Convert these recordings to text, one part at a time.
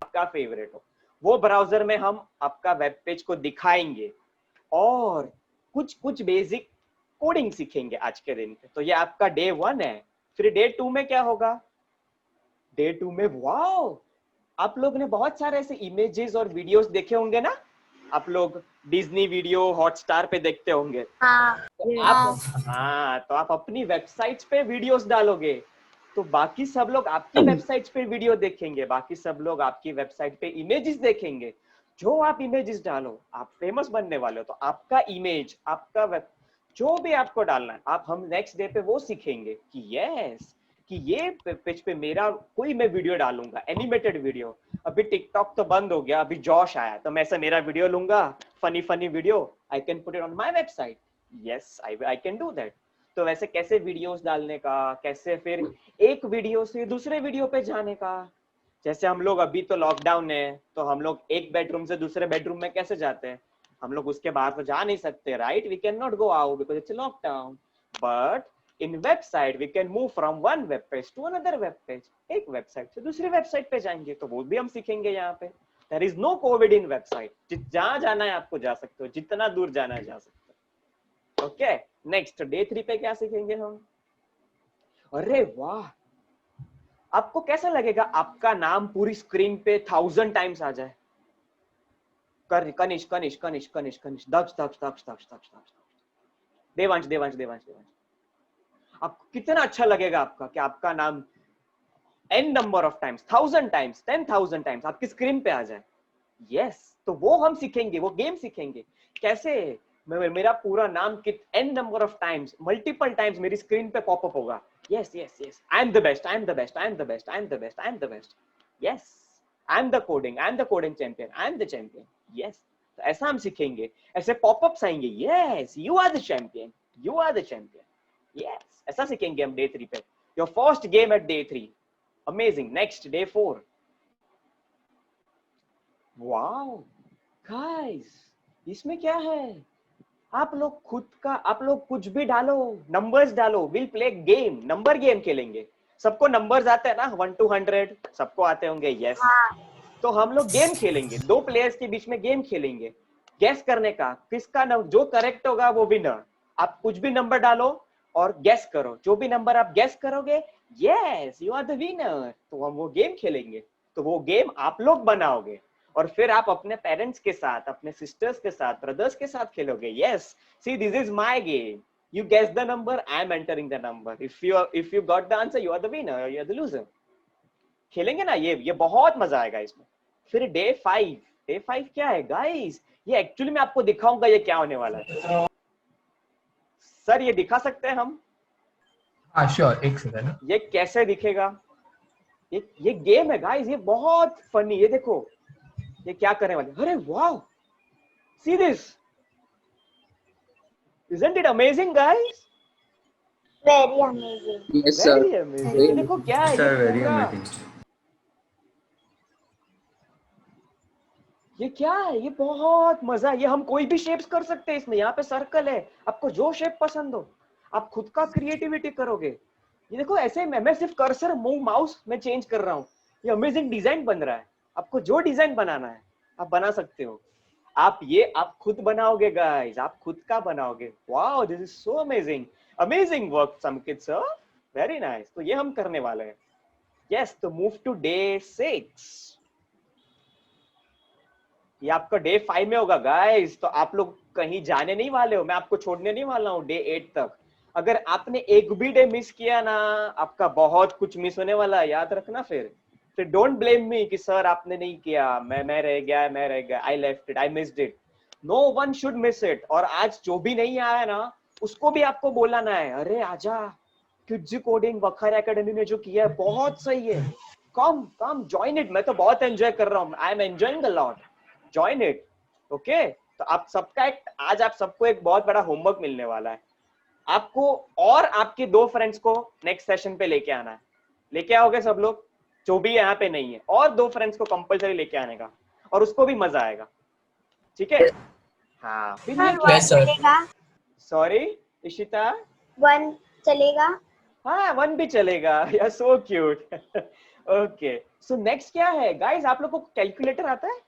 आपका फेवरेट हो, वो ब्राउजर में हम आपका वेब पेज को दिखाएंगे और कुछ कुछ बेसिक कोडिंग सीखेंगे आज के दिन पे। तो ये आपका डे 1 है। फिर डे 2 में क्या होगा? डे 2 में वाओ, आप लोग ने बहुत सारे ऐसे इमेजेस और वीडियोस देखे होंगे ना, आप लोग डिज्नी वीडियो हॉटस्टार पे देखते होंगे। हाँ तो हाँ तो आप अपनी वेबसाइट्स पे वीडियोस डालोगे, तो बाकी सब लोग आपकी वेबसाइट्स पे वीडियो देखेंगे, बाकी सब लोग आपकी वेबसाइट पे इमेजेस देखेंगे। जो आप इमेजेस डालो, आप फेमस बनने वाले हो, तो आपका इमेज, आपका वेब, जो भी आपको डालना है, आप हम नेक्स्ट डे पे वो सीखेंगे कि यस, कि ये पेज पे मेरा कोई मैं वीडियो डालूंगा, एनिमेटेड वीडियो। अभी टिकटॉक तो बंद हो गया, अभी जॉश आया, तो मैं ऐसा मेरा वीडियो लूंगा, funny funny video, I can put it on my website. Yes, I can do that. तो वैसे कैसे वीडियोस डालने का, कैसे फिर एक वीडियो से दूसरे वीडियो पे जाने का। जैसे हम लोग अभी तो लॉकडाउन है, तो हम लोग एक बेडरूम से दूसरे बेडरूम में कैसे जाते हैं? हम लोग उसके बाहर तो जा नहीं सकते, right? We can not go out because it's lockdown. But in website we can move from one web page to another web page. एक वेबसाइट से दूसरी वेबसाइट पे जाएंगे, तो वो भी हम सीखेंगे यहाँ पे। There is no covid in website. जहां जाना है आपको जा सकते हो, जितना दूर जाना है जा सकते हो। ओके, नेक्स्ट डे 3 पे क्या सीखेंगे हम? अरे वाह, आपको कैसा लगेगा आपका नाम पूरी स्क्रीन पे 1000 टाइम्स आ जाए? कनिष कनिष कनिष कनिष कनिष, दक्ष दक्ष दक्ष दक्ष दक्ष दक्ष, देवांश देवांश देवांश देवांश। आपको कितना अच्छा लगेगा आपका कि आपका नाम n number of times, 1000 times, 10,000 times आपकी स्क्रीन पे आ जाए। यस, तो वो हम सीखेंगे, वो गेम सीखेंगे कैसे मेरा पूरा नाम कित n number of times, multiple times मेरी स्क्रीन पे पॉपअप होगा। Yes yes yes, I am the best, I am the best, I am the best, I am the best, I am the best. Yes, I am the coding champion, I am the champion. Yes, तो ऐसा हम सीखेंगे, ऐसे popups आएंगे, yes you are the champion, you are the champion. Yes, ऐसा सीखेंगे हम day 3 पे। Your first game at day 3। Amazing. Next day 4। Wow guys, इसमें क्या है? आप लोग खुद का, आप लोग कुछ भी डालो, नंबर्स डालो, will play game, number game खेलेंगे। सबको नंबर्स आते हैं ना, 1 to 100 सबको आते होंगे। यस, तो हम लोग गेम खेलेंगे, दो प्लेयर्स के बीच में गेम खेलेंगे, गैस करने का, किसका जो करेक्ट होगा वो विनर। आप कुछ भी नंबर डालो और गैस करो, जो भी नंबर आप गैस करोगे, yes you are the winner. तो हम वो गेम खेलेंगे, तो वो गेम आप लोग बनाओगे और फिर आप अपने पेरेंट्स के साथ, अपने सिस्टर्स के साथ, ब्रदर्स के साथ खेलोगे। Yes, see this is my game, you guess the number, I am entering the number, if you got the answer, you are the winner or you are the loser। खेलेंगे ना, ये बहुत मजा आएगा इसमें। फिर डे 5। डे 5 क्या है गाइस? ये एक्चुअली मैं आपको दिखाऊंगा ये क्या होने वाला है। सर ये दिखा सकते हैं हम? हाँ श्योर, एक सेकंड। ये कैसे दिखेगा? ये गेम है गाइस, ये बहुत फनी। ये देखो ये क्या करने वाले। अरे वाह, see this, isn't it amazing guys? very amazing। Yes, sir. Very amazing। ये देखो क्या है, Sir, ये very पूरा, amazing. ये क्या है? ये बहुत मजा है। ये हम कोई भी शेप्स कर सकते हैं इसमें। यहाँ पे सर्कल है, आपको जो शेप पसंद हो आप खुद का क्रिएटिविटी करोगे। ये देखो ऐसे मैं सिर्फ कर्सर माउस में चेंज कर रहा हूँ, ये अमेजिंग डिजाइन बन रहा है। आपको जो डिजाइन बनाना है आप बना सकते हो। आप खुद बनाओगे गाइस, आप खुद का बनाओगे। Wow, this is so amazing, amazing work संकित sir, very nice. तो ये हम करने वाले हैं। यस, तो मूव टू डे 6। ये आपका डे 5 में होगा गाइस। तो आप लोग कहीं जाने नहीं वाले हो, मैं आपको छोड़ने नहीं वाला हूँ डे 8 तक। अगर आपने एक भी डे मिस किया ना, आपका बहुत कुछ मिस होने वाला है, याद रखना। फिर डोंट ब्लेम मी कि सर आपने नहीं किया, मैं रह गया, I left it, I missed it. No one should miss it. और आज जो भी नहीं आया ना, उसको भी आपको बोलाना है, अरे आजा, किड्जी कोडिंग वखार एकेडमी में जो किया है बहुत सही है, कम जॉइन इट। मैं तो बहुत एंजॉय कर रहा हूँ, I am enjoying a lot, join it. Okay, तो आप सबका आज आप सबको एक बहुत बड़ा होमवर्क मिलने वाला है। आपको और आपके 2 फ्रेंड्स को नेक्स्ट सेशन पे लेके आना है। लेके आओगे सब लोग, जो भी यहाँ पे नहीं है, और 2 फ्रेंड्स को कंपलसरी लेके आने का, और उसको भी मजा आएगा, ठीक है? हाँ, फिर ये सर 1 चलेगा? सॉरी इशिता, 1 चलेगा? हाँ 1 भी चलेगा। यार so cute. Okay, so next क्या है गाइस? आप लोगों को कैलकुलेटर आता है?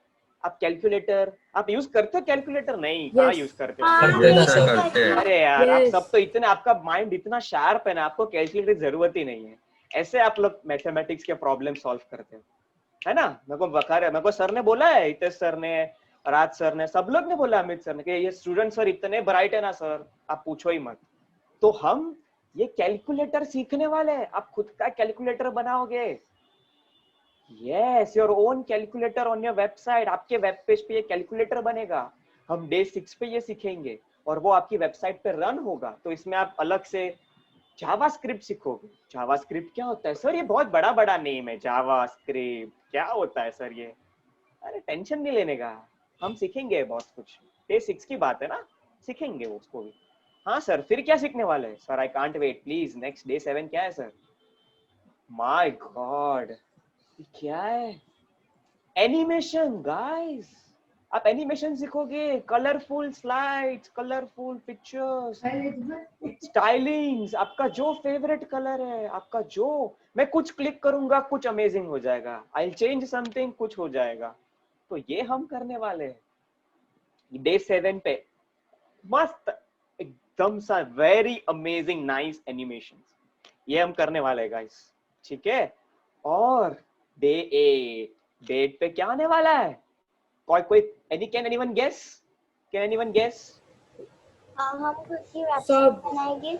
आप कैलकुलेटर आप यूज करते हो? कैलकुलेटर नहीं, कहाँ Yes. यूज करते हो? हाँ, करते हैं ना yes, सर। करते हैं। अरे यार, आप Yes. सब तो इतने, आपका माइंड इतना शार्प है ना, आपको कैलकुलेटर की जरूरत ही नहीं है। ऐसे आप लोग मैथमेटिक्स के प्रॉब्लम सॉल्व करते हो, है ना? मेरे को सर ने बोला है, हितेश सर ने, राज सर ने, सब लोग ने बोला, अमित सर ने, कि ये स्टूडेंट सर इतने ब्राइट है ना सर, आप पूछो ही मत। तो हम ये कैलकुलेटर सीखने वाले हैं। आप खुद का कैलकुलेटर बनाओगे। Yes, your own calculator on your website. आपके वेब पेज पे ये कैलकुलेटर बनेगा। हम डे 6 पे ये सीखेंगे और वो आपकी वेबसाइट पे रन होगा। तो इसमें आप अलग से जावास्क्रिप्ट सीखोगे। जावास्क्रिप्ट क्या होता है सर? ये बहुत बड़ा बड़ा नेम है, जावास्क्रिप्ट क्या होता है सर ये? अरे टेंशन नहीं लेने का, हम सीखेंगे बहुत कुछ। डे 6 की बात है ना, सीखेंगे वो उसको भी। हाँ सर, फिर क्या सीखने वाले हैं sir? I can't wait, please next day 7 क्या है सर? माय गॉड, क्या है? Animation guys. आप एनिमेशन सीखोगे, colourful slides, colourful pictures, stylings, आपका जो फेवरेट कलर है, आपका जो, मैं कुछ क्लिक करूंगा कुछ अमेजिंग हो जाएगा, आई चेंज समथिंग कुछ हो जाएगा। तो ये हम करने वाले हैं डे 7 पे। मस्त एकदम सा वेरी अमेजिंग नाइस एनिमेशन, ये हम करने वाले हैं गाइस, ठीक है? और डे 8 पे क्या आने वाला है? कोई can anyone guess? Can anyone guess? हम खुद की वेबसाइट सब। बनाएंगे।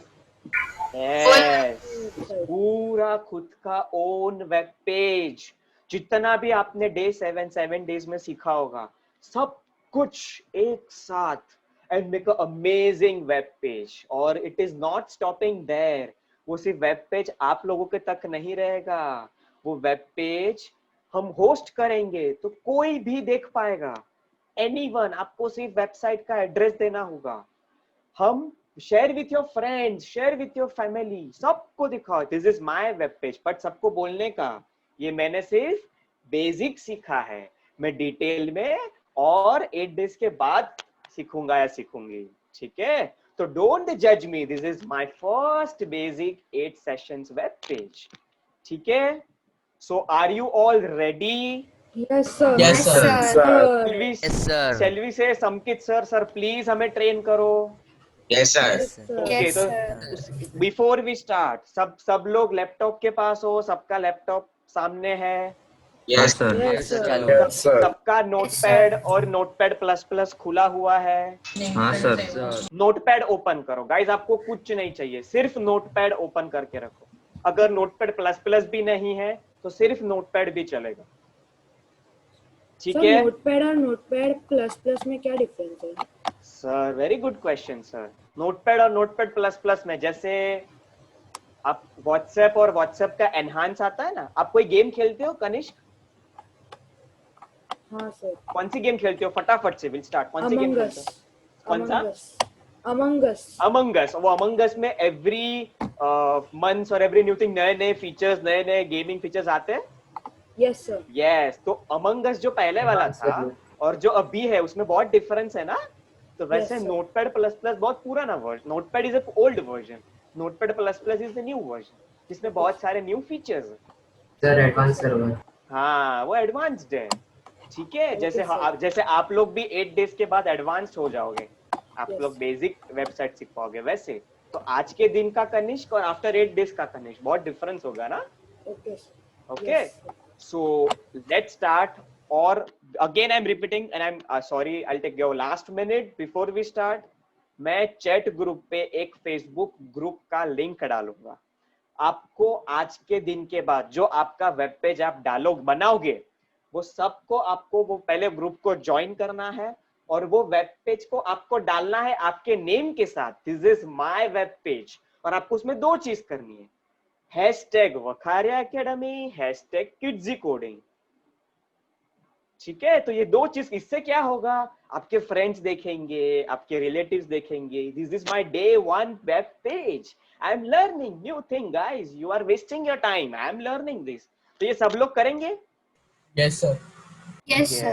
यस, पूरा खुद का ओन वेब पेज। जितना भी आपने डे 7 डेज में सीखा होगा, सब कुछ एक साथ, and make a amazing web page. और it is not stopping there. वो सिर्फ वेब पेज आप लोगों के तक नहीं रहेगा, वो वेब पेज हम होस्ट करेंगे तो कोई भी देख पाएगा। एनीवन, आपको सिर्फ वेबसाइट का एड्रेस देना होगा। हम share with your friends, share with your family, सबको दिखाओ this is my web page. But सबको बोलने का, ये मैंने सिर्फ बेसिक सीखा है, मैं डिटेल में और 8 डेज के बाद सीखूंगा या सीखूंगी, ठीक है? तो डोंट जज me, this is my first basic 8 sessions web page, ठीक है? So are you all ready? Yes, sir. Yes, sir. Yes, sir. Shall we say Sankit sir please हमें ट्रेन करो। Yes, sir. Yes, sir. Okay, तो before we start, सब लोग laptop के पास हो, सबका लैपटॉप सामने है, Yes, sir. Yes, sir. चालू। Yes, sir. सबका नोटपैड और नोटपैड प्लस प्लस खुला हुआ है। हाँ sir. नोटपैड ओपन करो गाइस, आपको कुछ नहीं चाहिए, सिर्फ नोटपैड ओपन करके रखो। अगर नोटपैड प्लस प्लस भी नहीं है तो सिर्फ नोटपैड भी चलेगा, ठीक सर, है? नोटपैड और नोटपैड प्लस प्लस में क्या डिफरेंस है? Sir very good question sir. Notepad और नोटपैड प्लस प्लस में, जैसे आप व्हाट्सएप और व्हाट्सएप का एनहांस आता है ना, आप कोई गेम खेलते हो कनिष्क? हाँ सर। कौन सी गेम खेलते हो? फटाफट से विल स्टार्ट। कौन सी गेम Among खेलते Us. हो? कौन सा? Among Us. अमंग अस। वो अमंग अस में एवरी मंथ और एवरी न्यू थिंग, नए नए फीचर्स, नए नए गेमिंग फीचर्स आते हैं। Yes, sir. यस, तो अमंग अस जो पहले वाला था और जो अभी है उसमें बहुत डिफरेंस है ना। तो वैसे Yes, sir. Notepad plus plus बहुत पुराना version, notepad is a old version, notepad plus plus is the new version जिसमें बहुत सारे न्यू फीचर्स हैं। Sir advance server. हाँ, वो एडवांस्ड है, ठीक है? जैसे sir. जैसे आप लोग भी 8 डेज के बाद एडवांस्ड हो जाओगे, आप Yes. लोग बेसिक वेबसाइट सीख पाओगे। वैसे तो आज के दिन का कनिष्क और आफ्टर 8 डेज का कनिष्क बहुत डिफरेंस होगा ना। Okay, sir. Okay, Yes, sir. so let's start. और again I'm repeating and I'm sorry, I'll take your last minute before we start. मैं चैट ग्रुप पे एक फेसबुक ग्रुप का लिंक डालूंगा। आपको आज के दिन के बाद जो आपका वेब पेज आप बनाओगे, वो सबको आपको वो पहले ग्रुप को ज्वाइन करना है और वो वेब पेज को आपको डालना है आपके नेम के साथ, this is my web page. और आपको उसमें 2 चीज करनी है, hashtag Vakharia academy, hashtag Kidzy coding, ठीक है? तो ये 2 चीज, इससे क्या होगा, आपके फ्रेंड्स देखेंगे, आपके रिलेटिव्स देखेंगे, this is my day 1 web page, I am learning new thing guys, you are wasting your time, I am learning this. तो ये सब लोग करेंगे? Yes sir. Yes, sir.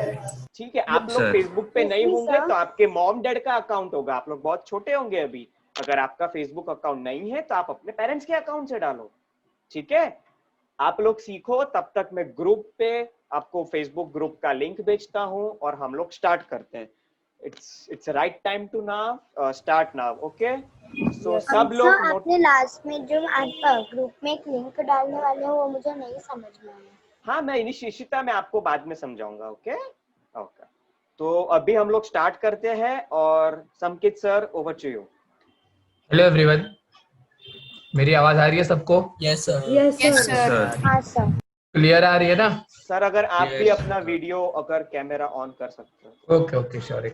ठीक है? आप लोग sir. फेसबुक पे Yes, नहीं sir. होंगे तो आपके मॉम डैड का अकाउंट होगा, आप लोग बहुत छोटे होंगे अभी। अगर आपका फेसबुक अकाउंट नहीं है तो आप अपने पेरेंट्स के अकाउंट से डालो, ठीक है? आप लोग सीखो, तब तक मैं ग्रुप पे आपको फेसबुक ग्रुप का लिंक भेजता हूँ और हम लोग स्टार्ट करते हैं. It's right time to now start now. Okay, so सब लोग सर आपने लास्ट में जो आप ग्रुप में एक लिंक डालने वाले हो वो मुझे नहीं समझ में आया. हाँ, मैं इनिशिएशिता में आपको बाद में समझाऊंगा. ओके ओके, तो अभी हम लोग स्टार्ट करते हैं. और Sanket sir, over to you. Hello everyone, मेरी आवाज आ रही है सबको? Yes, sir. Yes, sir. Sir हाँ सर. क्लियर आ रही है ना? सर अगर आप भी Yes. अपना वीडियो अगर कैमरा ऑन कर सकते हो. Okay okay sure.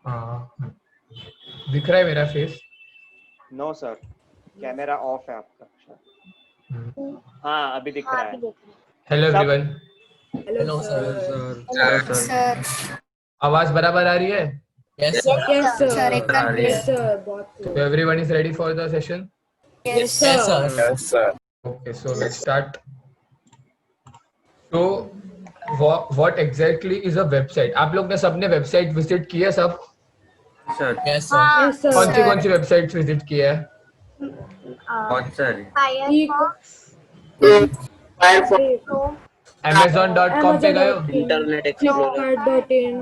हाँ, दिख रहा है मेरा face? No sir, camera off है आपका. हाँ, अभी दिख रहा हाँ है. अभी देख रहे हैं. हेलो सब- everyone, Hello, sir. Sir sir आवाज बराबर आ रही है? Yes, sir. Yes, sir. Sir एकदम Yes, sir. बहुत So good. everyone is ready for the session? Yes Yes, sir. Okay, so let's start. So what exactly is a website? आप लोग ने सबने वेबसाइट विजिट की है सब? Sir Yes, sir. हाँ. Yes, sir. कौन सी वेबसाइट विजिट की है? बहुत सारी. Firefox. Chrome. Amazon.com पे गए हो? Internet Flipkart.in.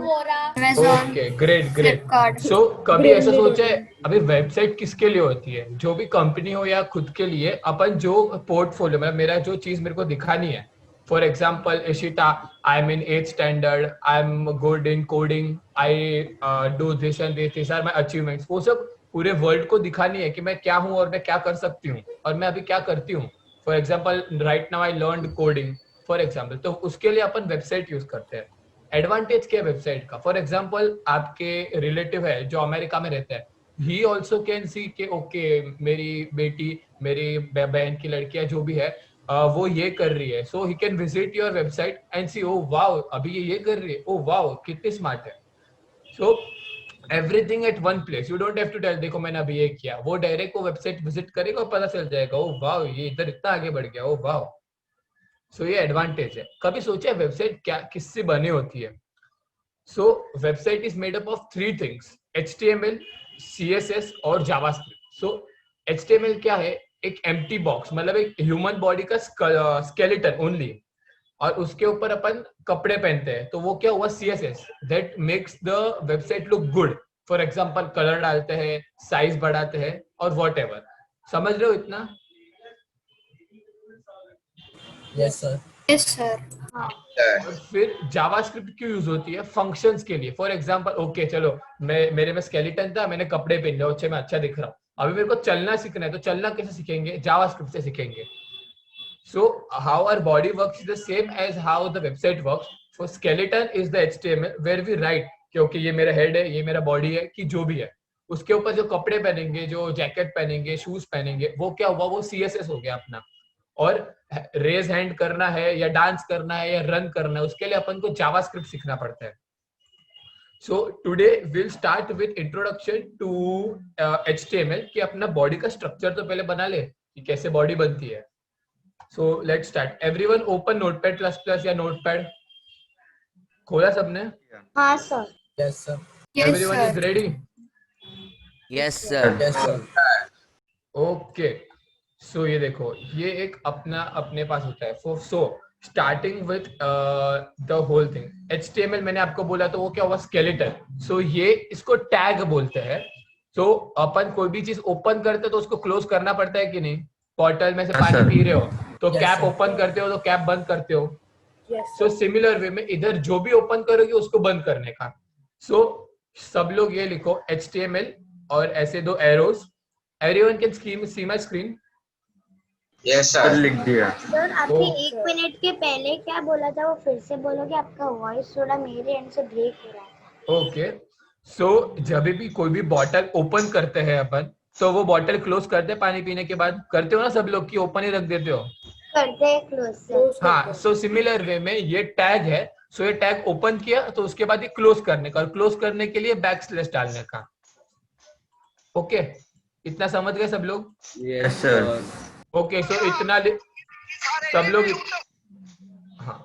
Amazon okay great great. Flipkart so कभी Great, ऐसा great. सोचा है अभी वेबसाइट किसके लिए होती है? जो भी कंपनी हो या खुद के लिए, अपन जो पोर्टफोलियो मतलब मेरा जो चीज मेरे को दिखानी है, for example Ishita, I am in 8th standard, I am good in coding, I do this and this are my achievements, वो सब पूरे वर्ल्ड को दिखानी है कि मैं क्या हूँ और मैं क्या कर सकती हूँ और मैं अभी क्या करती हूँ. For example right now I learned coding for example, तो उसके लिए अपन वेबसाइट यूज करते हैं. एडवांटेज क्या है वेबसाइट का? फॉर एग्जाम्पल आपके रिलेटिव है जो अमेरिका में रहता है, ही ऑल्सो कैन सी के ओके मेरी बेटी, मेरी बहन की लड़कियां जो भी है वो ये कर रही है, so he can visit your website and see oh wow अभी ये कर रही है, ओ वाओ कितनी स्मार्ट है. So everything at one place, you don't have to tell देखो मैंने अभी ये किया, वो डायरेक्ट वो वेबसाइट विजिट करेगा और पता चल जाएगा ओ वाओ ये इधर इतना आगे बढ़ गया, ओ वाओ. सो ये एडवांटेज है. कभी सोचा वेबसाइट क्या किससे बनी होती है? सो website is made up of 3 things, HTML, CSS और जावास्क्रिप्ट. सो HTML क्या है? एक एम्प्टी बॉक्स, मतलब एक ह्यूमन बॉडी का स्केलेटन ओनली, और उसके ऊपर अपन कपड़े पहनते हैं, तो वो क्या हुआ? CSS that makes the website look good. For example colour डालते हैं, साइज बढ़ाते हैं और व्हाटएवर. समझ रहे हो इतना? Yes, sir. यस सर और फिर जावास्क्रिप्ट क्यों यूज होती है? फंक्शंस के लिए. फॉर एग्जांपल ओके चलो मेरे में स्केलेटन था, मैंने कपड़े पहन लिया, अच्छे मैं अच्छा दिख रहा हूँ, अभी मेरे को चलना सीखना है, तो चलना कैसे सीखेंगे? जावास्क्रिप्ट से सीखेंगे. So how our body works is the same as how the website works. So skeleton is the HTML where we write क्योंकि ये मेरा हेड है, ये मेरा बॉडी है, कि जो भी है. उसके ऊपर जो कपड़े पहनेंगे, जो जैकेट पहनेंगे, शूज पहनेंगे, वो क्या हुआ? वो CSS हो गया अपना. और रेज हैंड करना है या डांस करना है या रन करना है, उसके लिए अपन को जावास्क्रिप्ट सीखना पड़ता है. So today will start with introduction to HTML कि अपना बॉडी का स्ट्रक्चर तो पहले बना ले कि कैसे बॉडी बनती है. So let's start. Everyone open नोटपैड++ या नोटपैड खोला सबने? हाँ sir. Yes, sir. Yes everyone is sir ready? Yes sir Yes, sir. Okay. So ये देखो, ये एक अपना अपने पास होता है. So starting with the whole thing. HTML मैंने आपको बोला तो वो क्या हुआ? स्केलेटन. सो ये इसको टैग बोलते हैं. सो अपन कोई भी चीज ओपन करते तो उसको क्लोज करना पड़ता है कि नहीं? बॉटल में से हाँ, पानी सर. पी रहे हो तो Yes, कैप sir. ओपन करते हो तो कैप बंद करते हो. Yes, सो sir. सिमिलर वे में इधर जो भी ओपन करोगे उसको बंद करने का. सो सब लोग ये लिखो HTML और ऐसे 2 arrows. Everyone can see my screen? Yes sir लिख दिया. सर आपने ओ. 1 मिनट के पहले क्या बोला था वो फिर से बोलोगे? आपका वॉइस थोड़ा मेरे एंड से ब्रेक हो रहा था. ओके. सो जब भी कोई भी बॉटल ओपन करते हैं अपन, तो वो बॉटल क्लोज करते हैं पानी पीने के बाद, करते हो ना सब लोग, की ओपन ही रख देते हो? करते हैं क्लोज सर. Close हाँ. करते हैं. सो सिमिलर वे में ये टैग है. सो ये टैग ओपन किया तो उसके बाद ये क्लोज करने का, और क्लोज करने के लिए बैकस्लैश डालने का. ओके, इतना समझ गए सब लोग? Yes sir. ओके. सो इतना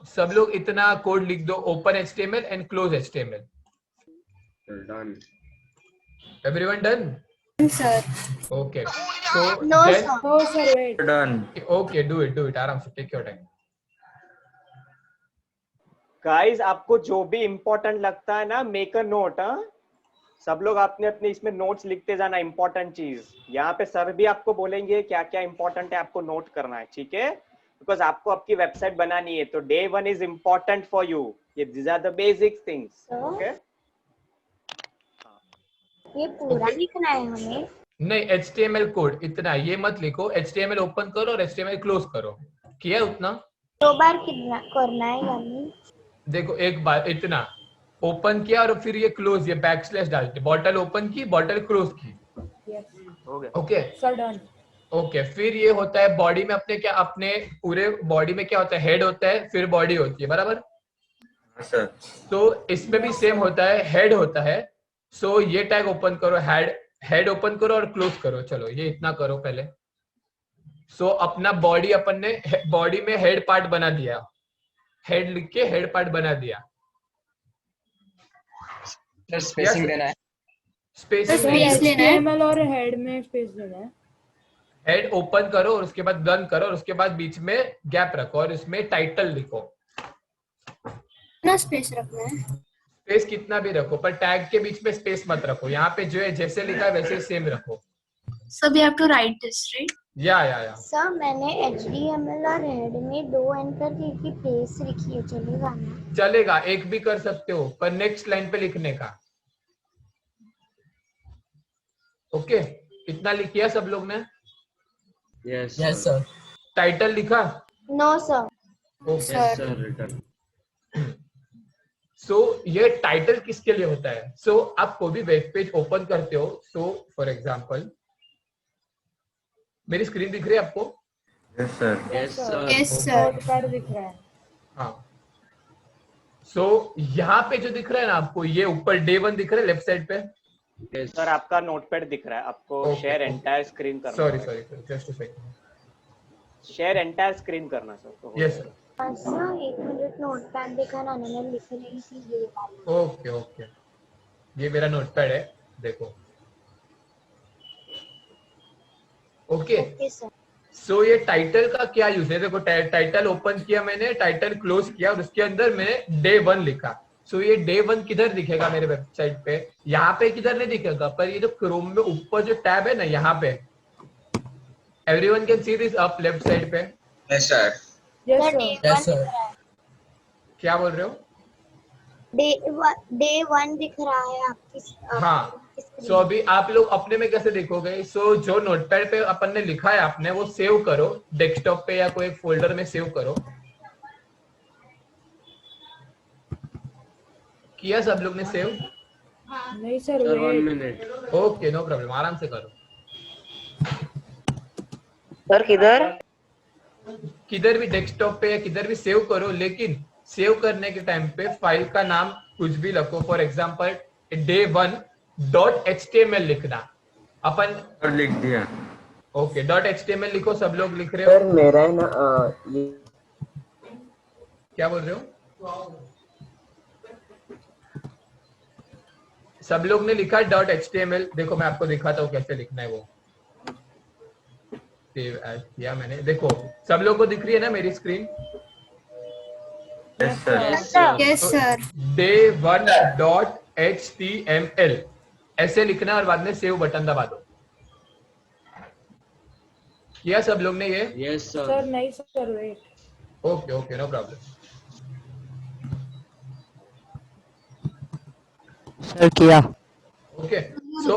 सब लोग इतना कोड लिख दो, open HTML and close HTML. Done. Everyone done? sir. Okay. So No, then, sir. No, sir, wait. Done. okay, do it. आराम से, take your time. गाइस आपको जो भी इंपॉर्टेंट लगता है ना, मेक अ नोट। हाँ, सब लोग अपने अपने इसमें नोट्स लिखते जाना, इंपॉर्टेंट चीज। यहाँ पे सर भी आपको बोलेंगे क्या क्या इंपॉर्टेंट है, आपको नोट करना है, ठीक है? बिकॉज आपको आपकी वेबसाइट बनानी है, तो day 1 is important for you. ये these are the basic things. Sir? Okay, ये पूरा Okay. लिखना है हमें? नहीं, HTML कोड इतना ये मत लिखो। HTML ओपन करो और HTML क्लोज करो। किया उतना? 2 बार कितना करना है यानी? देखो, एक बार इतना ओपन किया और फिर ये क्लोज, ये बैकस्लैश डालते, बॉटल ओपन की, बॉटल क्लोज की। Yes. हो गया। Okay Sir, done. ओके, फिर ये होता है बॉडी में अपने क्या, अपने पूरे बॉडी में क्या होता है, हेड होता है, फिर बॉडी होती है, बराबर? हाँ सर। तो इसमें भी सेम होता है, हेड होता है। सो ये टैग ओपन करो, हेड ओपन करो और क्लोज करो। चलो ये इतना करो पहले। सो अपना बॉडी अपन ने बॉडी में हेड पार्ट बना दिया, हेड लिख के हेड पार्ट बना दिया। स्पेसिंग देना है। स्पेसिंग Sir, नहीं, space लेना है। HTML और हेड में स्पेस देना है. हेड ओपन करो और उसके बाद डन करो और उसके बाद बीच में गैप रखो और इसमें टाइटल लिखो। कितना स्पेस रखना है? स्पेस कितना भी रखो, पर टैग के बीच में स्पेस मत रखो। यहाँ पे जो है जैसे लिखा है वैसे सेम रखो। So we have to write this, right? या सर मैंने HTML और हेड में 2 एंकर की प्लेस लिखी है, चलेगा ना? चलेगा, एक भी कर सकते हो, पर नेक्स्ट लाइन पे लिखने का। ओके, इतना लिख किया सब लोग ने? Yes sir. टाइटल लिखा? No sir. ओके, सो ये टाइटल किसके लिए होता है? सो आप कोई भी वेब पेज ओपन करते हो, सो फॉर एग्जांपल मेरी स्क्रीन दिख रही है आपको? Yes sir. Yes, sir. Notepad दिख रहा है. हाँ। सो यहाँ पे जो दिख रहा है ना आपको, ये ऊपर डे 1 दिख रहा है लेफ्ट साइड पे। सर आपका नोटपैड दिख रहा है, आपको Okay, share okay. Entire screen करना। Sorry just a second. Share entire screen करना सर। तो yes sir. Sir 1 minute notepad दिखाना, मैं लिख रही थी ये वाला। ओके, ये मेरा नोटपैड है, देखो। Okay, okay sir. सो ये टाइटल का क्या यूज है? देखो, टाइटल ओपन किया मैंने, टाइटल क्लोज किया और उसके अंदर मैंने डे 1 लिखा। सो ये डे 1 किधर दिखेगा मेरे वेबसाइट पे? यहाँ पे किधर नहीं दिखेगा, पर ये जो क्रोम में ऊपर जो टैब है ना, यहाँ पे everyone can see this up left side पे। Yes sir. Yes, sir sir. Yes sir. क्या बोल रहे हो? डे 1 दिख रहा है आपकी हाँ, स्क्रीन। सो अभी आप लोग अपने में कैसे देखोगे? सो जो नोटपैड पे अपन ने लिखा है आपने, वो सेव करो डेस्कटॉप पे या कोई फोल्डर में सेव करो। किया सब लोग ने सेव? नहीं sir, wait. Okay, no problem, आराम से करो। सर किधर? किधर भी डेस्कटॉप पे या किधर भी सेव करो, लेकिन सेव करने के टाइम पे फाइल का नाम कुछ भी लिखो। फॉर एग्जांपल day1.html लिखना अपन। और लिख दिया। ओके, .html लिखो, सब लोग लिख रहे हो? सर मेरा है ना ये क्या बोल रहे हो? सब लोग ने लिखा .html। देखो मैं आपको दिखाता हूँ कैसे लिखना है वो। सेव एज किया मैंने, देखो सब लोग को दिख रही है ना मेरी screen? Yes sir. Yes, sir. day1.html ऐसे लिखना और बाद में सेव बटन दबा दो। किया सब लोग ने ये? Sir, नहीं sir, wait. Okay, no problem. Sir किया। ओके, सो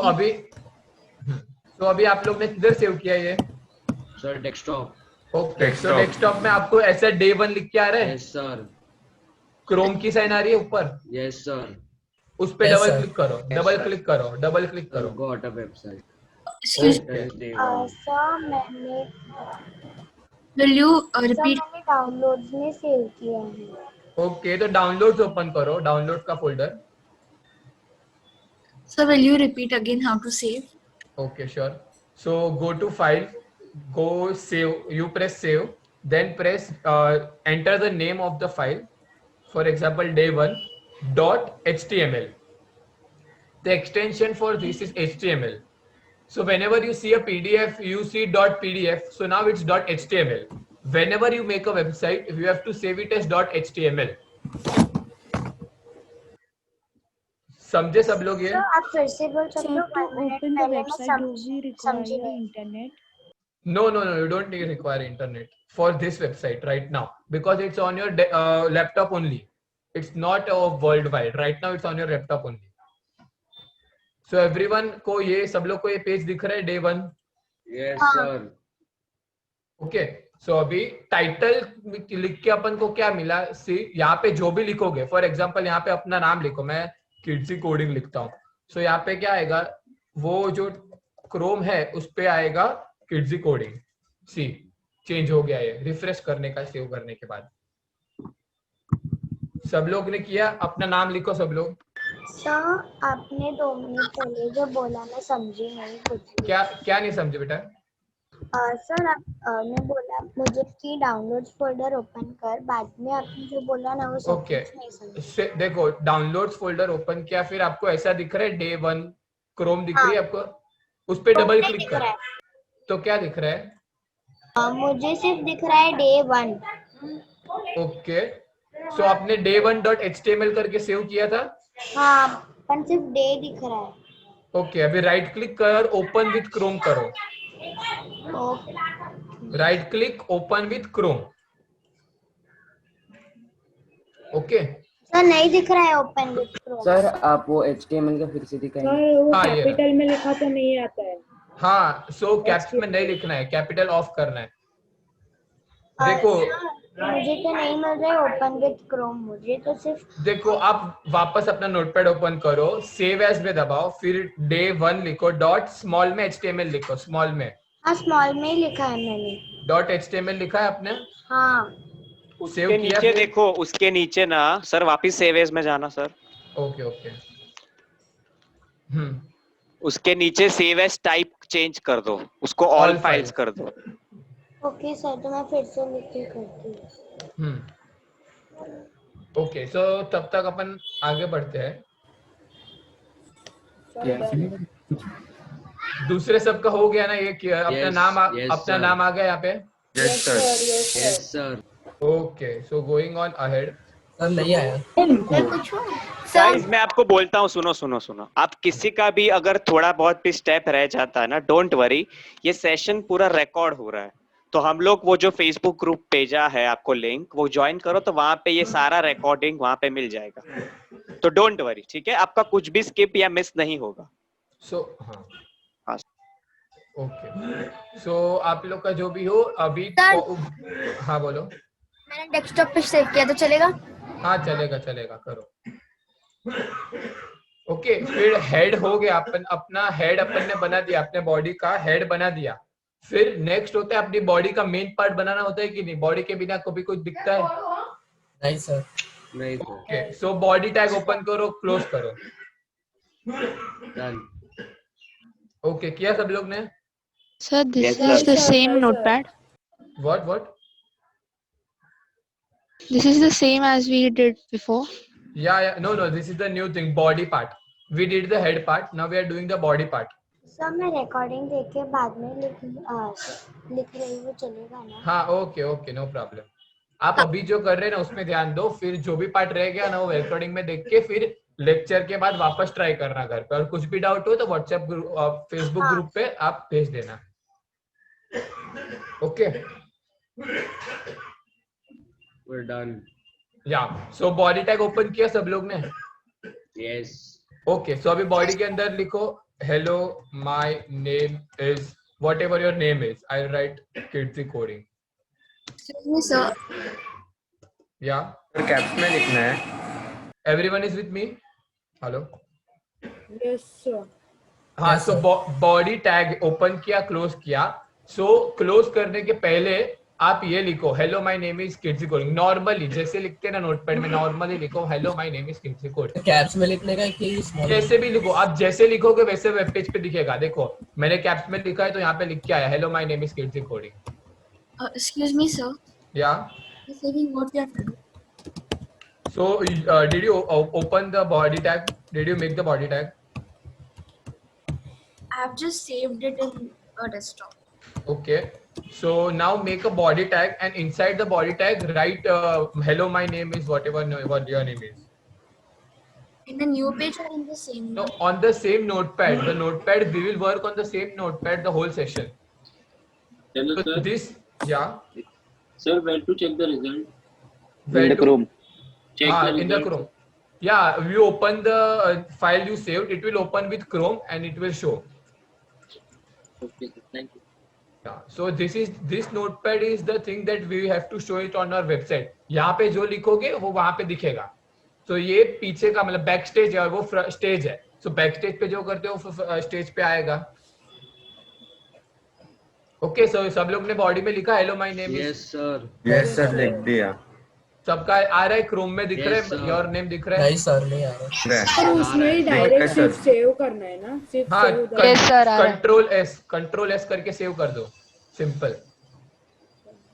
अभी आप लोग ने किधर सेव किया ये? Sir desktop. Okay, so desktop में आपको ऐसा डे 1 लिख के आ रहा है? Yes sir. क्रोम की साइन आ रही है ऊपर? Yes sir. उस पे Yes, डबल sir. क्लिक करो, डबल क्लिक करो। Got a website. Excuse me. Sir मैंने Will you सर repeat? मैंने डाउनलोड्स में सेव किया है। ओके, तो डाउनलोड्स ओपन करो, डाउनलोड्स का folder. So will you repeat again how to save? Okay, sure. So go to file, go save, you press save, then press enter the name of the file. For example, day1.html. The extension for this is HTML. So whenever you see a PDF, you see .pdf. So now it's .html. Whenever you make a website, you have to save it as .html. समझे सब लोग ये? तो आप फिर से बोल सकते हो? So to open the website, do we require internet? No, you don't need require internet for this website right now because it's on your laptop only. It's not worldwide. Right now, it's on your laptop only. So everyone को ये सब लोग को ये page दिख रहा है day 1? Yes, sir. Okay. So अभी टाइटल लिख के अपन को क्या मिला? सी यहाँ पे जो भी लिखोगे, फॉर एग्जाम्पल यहाँ पे अपना नाम लिखो, मैं किड्सी कोडिंग लिखता हूँ. सो यहाँ पे क्या आएगा? वो जो क्रोम है उस पे आएगा किड्सी कोडिंग. सी चेंज हो गया है रिफ्रेश करने का, सेव करने के बाद. सब लोग ने किया? अपना नाम लिखो सब लोग. सर आपने 2 मिनट पहले जो बोला मैं समझी नहीं कुछ. क्या नहीं समझे बेटा? सर आपने बोला मुझे की डाउनलोड्स फोल्डर ओपन कर, बाद में आपने जो बोला ना वो सब कुछ नहीं समझी. देखो डाउनलोड्स फोल्डर ओपन किया, फिर आपको ऐसा दिख रहा है day 1 क्रोम दिख रही है आपको, उस पे डबल क्लिक करो तो क्या दिख रहा है? मुझे सिर्फ दिख रहा है day 1. ओके. सो आपने day1.html करके सेव किया था? हाँ, पर सिर्फ डे दिख रहा है. ओके. अभी राइट क्लिक कर ओपन विथ क्रोम करो. Right click open with Chrome. Okay. Sir नहीं दिख रहा है ओपन विथ क्रोम. सर आप वो HTML का फिर से दिखाएंगे? सर वो हाँ, कैपिटल में लिखा तो नहीं आता है. हाँ, सो कैप्स में नहीं लिखना है, कैपिटल ऑफ करना है. देखो मुझे तो नहीं मिल रहा है ओपन विथ क्रोम, मुझे तो सिर्फ. देखो आप वापस अपना नोटपैड ओपन करो, सेव एज में दबाओ, फिर day 1 लिखो, डॉट स्मॉल में HTML लिखो, स्मॉल में. हाँ स्मॉल में ही लिखा है मैंने. .html लिखा है आपने? हाँ. उसके नीचे देखो, उसके नीचे ना सर वापिस सेव एज में जाना सर. ओके. उसके नीचे सेव एज टाइप चेंज कर दो, उसको ऑल फाइल्स कर दो. ओके सर, तो मैं फिर से लिख के करती हूँ. ओके. सो तब तक अपन आगे बढ़ते हैं. दूसरे सबका हो गया ना ये? किया अपना नाम अपना नाम आ गया यहाँ पे? Yes, sir. Yes, sir. Okay. So going on ahead. Sir नहीं आया. गाइस मैं आपको बोलता हूँ, सुनो. आप किसी का भी अगर थोड़ा बहुत भी स्टेप रह जाता है ना, डोंट वरी, ये सेशन पूरा रिकॉर्ड हो रहा है. तो हम लोग वो जो फेसबुक ग्रुप भेजा है आपको लिंक, वो ज्वाइन करो तो वहां पे ये सारा रिकॉर्डिंग वहां पे मिल जाएगा. तो डोंट वरी, ठीक है? आपका कुछ भी स्किप या मिस नहीं होगा. So okay. सो आप लोग का जो भी हो अभी. हाँ बोलो. मैंने डेस्कटॉप पे सेव किया तो चलेगा? हाँ चलेगा करो. ओके. फिर हेड हो गया, अपन अपना हेड अपन ने बना दिया, अपने बॉडी का हेड बना दिया. फिर नेक्स्ट होता है अपनी बॉडी का मेन पार्ट बनाना होता है कि नहीं? बॉडी के बिना कभी कुछ दिखता है? नहीं सर. नहीं सर. ओके. सो बॉडी टैग ओपन करो, क्लोज करो. Done. ओके. किया सब लोग ने? Sir, this is the same notepad. What? This is the same as we did before. Yeah. No. This is the new thing, body part. We did the head part. Now we are doing the body part. Sir मैं recording देख के बाद में लिख रही हूँ, चलेगा ना? हाँ ओके. No problem. आप अभी जो कर रहे हैं ना उसमें ध्यान दो, फिर जो भी पार्ट रह गया ना वो रिकॉर्डिंग में देख के फिर लेक्चर के बाद वापस ट्राई करना घर पे. और कुछ भी डाउट हो तो व्हाट्सएप ग्रुप, फेसबुक ग्रुप पे आप भेज देना. ओके. We're done. या. सो बॉडी टैग ओपन किया सब लोग ने? Yes. ओके. सो अभी बॉडी के अंदर लिखो hello my name is whatever your name is. I write Kidsy coding. Excuse me, sir. Yeah. Caps में लिखना है. Everyone is with me? Hello. Yes sir. हाँ. सो बॉडी टैग ओपन किया, close किया. सो क्लोज करने के पहले आप ये लिखो hello my name is Kidsy Coding. Normally जैसे लिखते हैं ना नोटपैड में, नॉर्मली लिखो hello my name is Kidsy Coding. Caps में लिखने का कि स्मॉल? जैसे भी लिखो आप, जैसे लिखोगे वैसे वेब पेज पे दिखेगा. देखो मैंने कैप्स में लिखा है तो यहाँ पे लिख के आया hello my name is Kidsy Coding. Excuse me, sir. Yeah. Saving what you have to do. So did you open the body tag? Did you make the body tag? I have just saved it in a desktop. Okay. So now make a body tag, and inside the body tag write hello, my name is whatever what your name is. In the new page or in the same No, one? on the same notepad. The notepad, we will work on the same notepad the whole session. Hello, So sir. this, yeah. Sir, where to check the result? Where to- Chrome. Check the in the result. Chrome. Yeah, you open the file you saved. It will open with Chrome and it will show. Okay, sir. Thank you. Yeah. So this notepad is the thing that we have to show it on our website. यहाँ पे जो लिखोगे वो वहाँ पे दिखेगा. तो ये पीछे का मतलब बैक स्टेज है और वो स्टेज है. So बैक स्टेज पे जो करते हो स्टेज पे आएगा. ओके, सो सब लोग ने बॉडी में लिखा hello my name Yes, sir. Yes sir लिख दिया. सबका आ रहा है, क्रोम में दिख Yes, रहा sir. है, योर नेम दिख रहा है. नहीं सर, नहीं आ रहा. सर उसमें ही डायरेक्ट सिर्फ सेव करना है ना, सिर्फ हाँ, सेव. कंट्रोल एस करके सेव कर दो, सिंपल.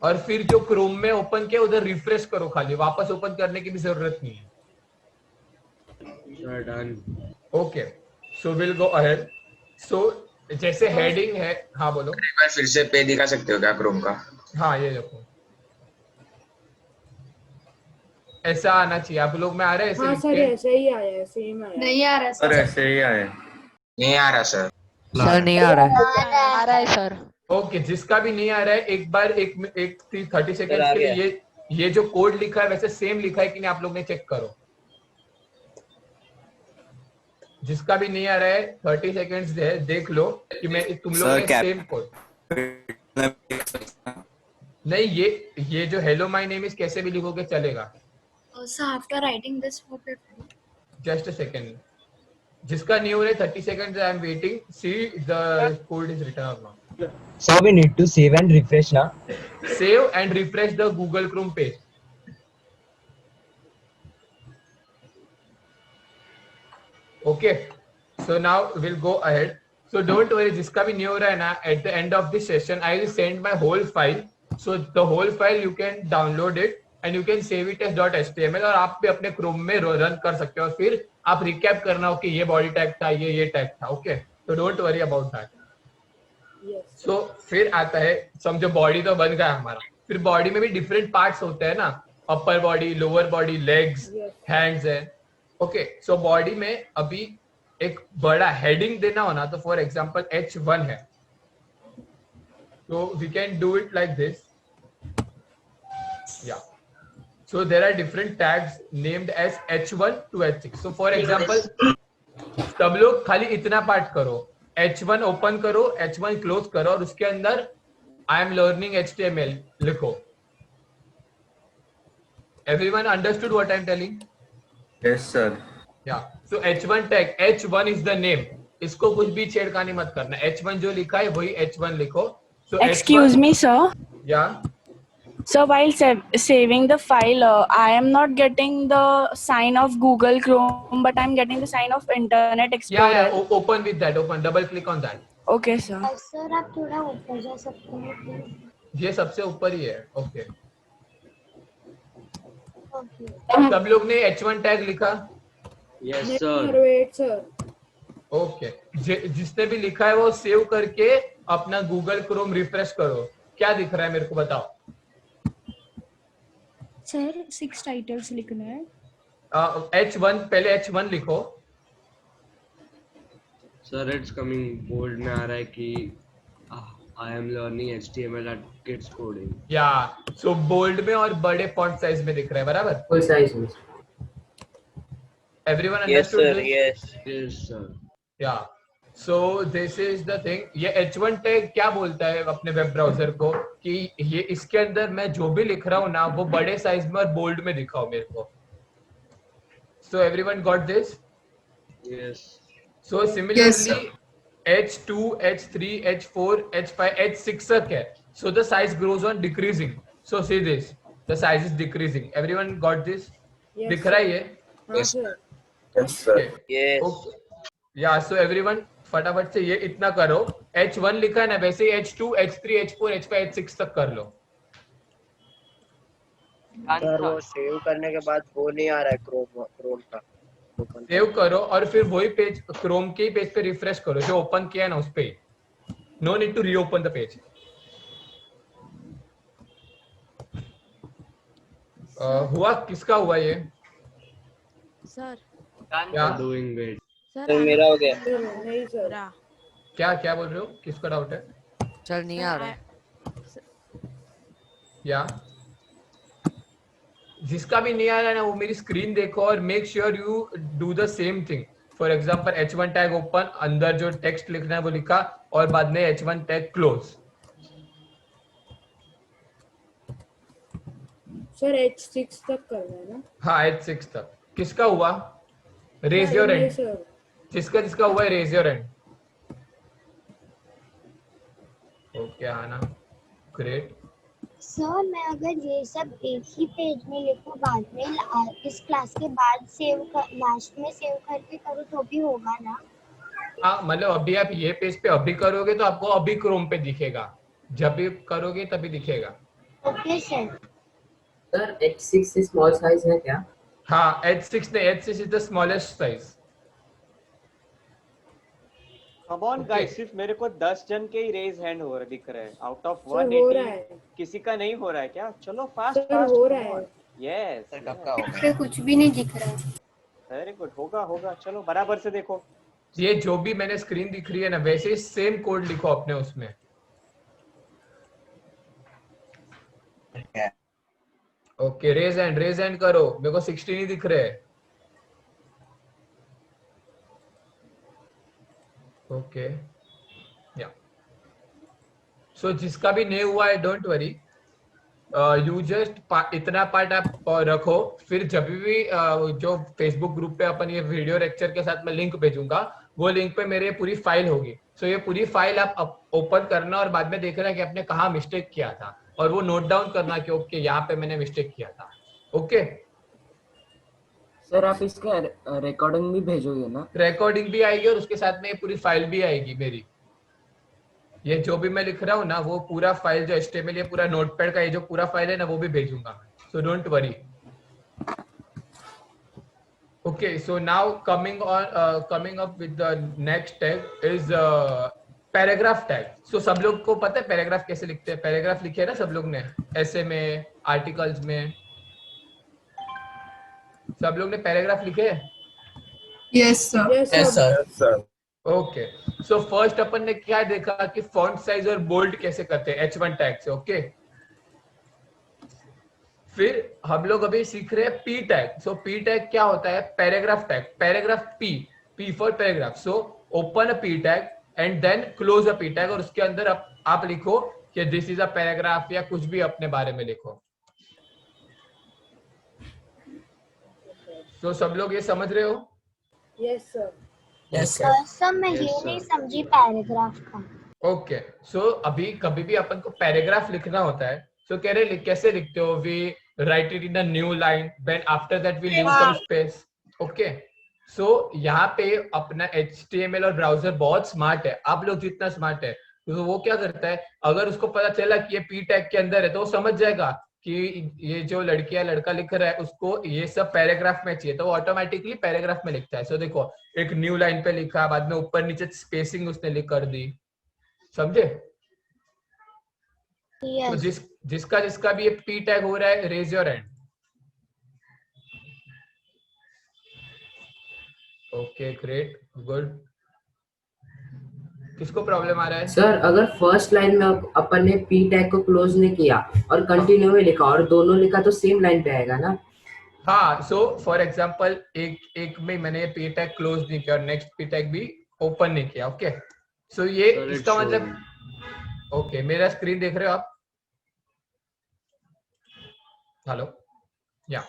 और फिर जो क्रोम में ओपन किया उधर रिफ्रेश करो, खाली वापस ओपन करने की भी जरूरत नहीं है. Sir, done. Okay, so will go ahead. So जैसे हेडिंग है, हाँ बोलो. एक बार फिर से पे दिखा सकते हो क्या क्रोम का? हाँ, ये देखो ऐसा आना चाहिए. आप लोग में आ रहा है ऐसे हाँ लिख सर, के? ऐसे ही आया है, सेम आया. नहीं आ रहा सर ऐसे ही आए. नहीं आ रहा सर. सर नहीं आ रहा है. आ रहा है सर. ओके, जिसका भी नहीं आ रहा है एक बार एक 30 सेकेंड के लिए ये जो कोड लिखा है वैसे सेम लिखा है कि नहीं आप लोग ने चेक करो. जिसका भी नहीं आ रहा है 30 सेकेंड्स देख लो कि मैं तुम लोग ने सेम कोड. नहीं, ये जो हेलो माय नेम इज कैसे भी लिखोगे चलेगा. So after writing this, what we do? Just a second. जिसका नहीं हो रहा है 30 seconds I am waiting. See the code is written और not. So we need to save and refresh now. Save and refresh the Google Chrome page. Okay, so now we'll go ahead. So don't worry, जिसका भी नहीं हो रहा है ना, at the end of this session I will send my whole file. So the whole file you can download it and you can save it as .html और आप भी अपने Chrome में रन कर सकते हो. और फिर आप रिकैप करना हो कि ये बॉडी टैग था, ये टैग था. ओके, तो डोंट वरी अबाउट दैट. सो फिर आता है, समझो बॉडी तो बन गया हमारा. फिर बॉडी में भी डिफरेंट पार्ट्स होते हैं ना, upper body, lower body, legs, hands है. ओके, सो बॉडी में अभी एक बड़ा हेडिंग देना हो ना, तो फॉर एग्जांपल H1 है, तो we can do it like this. Yeah so there are different tags named as H1 to H6. So for example सब लोग खाली इतना पार्ट करो, H1 ओपन करो, H1 क्लोज करो और उसके अंदर आई एम लर्निंग HTML लिखो. Everyone understood what I'm telling? Yes sir. Yeah. So H1 tag, H1 is the name. इसको कुछ भी छेड़खानी मत करना. H1 जो लिखा है वही H1 लिखो. So Excuse me, sir. Yeah. So while saving the file, I am not getting the sign of Google Chrome, but I'm getting the sign of Internet Explorer. Yeah. Open with that. Open. Double click on that. Okay, sir. Sir आप थोड़ा ऊपर जा सकते हैं please. ये सबसे ऊपर ही है. Okay. ओके. सब लोग ने H1 टैग लिखा? Yes, sir. Wait, sir. Okay, जिसने भी लिखा है वो सेव करके अपना गूगल क्रोम रिफ्रेश करो. क्या दिख रहा है मेरे को बताओ. सर 6 टाइटल्स लिखना है. H1 पहले H1 लिखो. Sir, it's coming bold में आ रहा है कि I am learning HTML at Kids Coding. या सो बोल्ड में और बड़े फॉन्ट साइज में दिख रहा है, बराबर. फुल साइज में. Everyone understood this? Yes, sir. Yeah. So this is the thing. ये H1 टैग क्या बोलता है अपने वेब ब्राउजर को कि ये इसके अंदर मैं जो भी लिख रहा हूँ ना वो बड़े साइज में और बोल्ड में दिखाओ मेरे को. So everyone got this? Yes. So similarly, H2, H3, H4, H5, H6 तक है. So the size grows on decreasing. So see this. The size is decreasing. Everyone got this? Yes, दिख रहा है ये? हाँ sir. Yes sir. Okay. Yeah, so everyone फटाफट से ये इतना करो. H1 लिखा है ना, वैसे ही H2, H3, H4, H5, H6 तक कर लो. सर वो सेव करने के बाद वो नहीं आ रहा है क्रोम का. सेव करो और फिर वही पेज क्रोम के पेज पे रिफ्रेश करो जो ओपन किया है ना उस पे. No need to reopen the page. हुआ किसका हुआ ये? सर क्या डूइंग इट. सर मेरा हो गया. नहीं सर क्या क्या बोल रहे हो? किसका डाउट है? सर नहीं आ रहा है. या जिसका भी नहीं आ रहा है ना वो मेरी स्क्रीन देखो और make sure you do the same thing. For example H1 tag open, अंदर जो टेक्स्ट लिखना है वो लिखा और बाद में H1 tag close. Sir H6 तक करना है ना? हाँ H6 तक. किसका हुआ? Raise your hand. जिसका जिसका हुआ है रेज योर हैंड. ओके आना. ग्रेट. सर मैं अगर ये सब एक ही पेज में लिखूं बाद में इस क्लास के बाद लास्ट में सेव करके करूँ तो भी होगा ना? हाँ मतलब अभी आप ये पेज पे अभी करोगे तो आपको अभी क्रोम पे दिखेगा, जब भी करोगे तभी दिखेगा. Okay sir. सर H6 से स्मॉल साइज है क्या? हाँ H6 नहीं, H6 is the smallest size. Come on guys, सिर्फ मेरे को 10 जन के ही रेज हैंड हो रहे दिख रहे हैं आउट ऑफ सर हो रहा 180. है किसी का नहीं हो रहा है क्या? चलो फास्ट सर फास्ट हो रहा है. यस कुछ भी नहीं दिख रहा. Very good. होगा होगा. चलो बराबर से देखो. ये जो भी मैंने स्क्रीन दिख रही है ना वैसे ही सेम कोड लिखो अपने उसमें. ओके रेज हैंड करो. मेरे को 16 ही दिख रहे हैं. ओके या सो जिसका भी नहीं हुआ है डोंट वरी. यू जस्ट इतना पार्ट आप रखो. फिर जब भी जो फेसबुक ग्रुप पे अपन ये वीडियो लेक्चर के साथ मैं लिंक भेजूंगा वो लिंक पे मेरे पूरी फाइल होगी. सो ये पूरी फाइल आप ओपन करना और बाद में देखना कि आपने कहाँ मिस्टेक किया था और वो नोट डाउन करना कि ओके यहाँ पे मैंने मिस्टेक किया था. ओके सर आप इसका रिकॉर्डिंग भी भेजोगे ना? रिकॉर्डिंग भी आएगी और उसके साथ में ये पूरी फाइल भी आएगी मेरी. ये जो भी मैं लिख रहा हूँ ना वो पूरा फाइल जो HTML ये पूरा नोटपैड का ये जो पूरा फाइल है ना वो भी भेजूंगा मैं. So don't worry. Okay so now coming up with the next tag is paragraph tag. So सब लोग को पता है पैराग्राफ कैसे लिखते हैं? पैराग्राफ लिखे है ना सब लोग ने ऐसे में, आर्टिकल्स में. सब लोग ने पैराग्राफ लिखे हैं? Yes sir. Okay so first अपन ने क्या देखा कि फॉन्ट साइज और बोल्ड कैसे करते हैं H1 टैग से. ओके फिर हम लोग अभी सीख रहे हैं P tag. So P tag क्या होता है? Paragraph tag. Paragraph P for paragraph. So open a P tag and then close a P tag और उसके अंदर आप लिखो कि दिस इज अ पैराग्राफ या कुछ भी अपने बारे में लिखो. तो सब लोग ये समझ रहे हो? Yes sir. सर मैं ये नहीं समझी पैराग्राफ का. ओके सो अभी कभी भी अपन को पैराग्राफ लिखना होता है. सो कह रहे कैसे लिखते हो? We write it in a new line then after that we leave some space. Okay so यहाँ पे अपना HTML और ब्राउजर बहुत स्मार्ट है. आप लोग जितना स्मार्ट है तो वो क्या करता है, अगर उसको पता चला कि ये P टैग के अंदर है तो वो समझ जाएगा कि ये जो लड़की या लड़का लिख रहा है उसको ये सब पैराग्राफ में चाहिए तो वो ऑटोमेटिकली पैराग्राफ में लिखता है. सो देखो एक न्यू लाइन पे लिखा, बाद में ऊपर नीचे स्पेसिंग उसने लिख कर दी. समझे? तो जिसका जिसका भी ये P टैग हो रहा है raise your hand. Okay great good. किसको प्रॉब्लम आ रहा है? सर अगर फर्स्ट लाइन में अपन ने P टैग को क्लोज नहीं किया और कंटिन्यू में लिखा और दोनों लिखा तो सेम लाइन पे आएगा ना? हाँ सो फॉर एग्जांपल एक में मैंने P टैग क्लोज नहीं किया और नेक्स्ट P टैग भी ओपन नहीं किया. ओके सो ये इसका मतलब ओके मेरा स्क्रीन देख रहे हो आप? हेलो या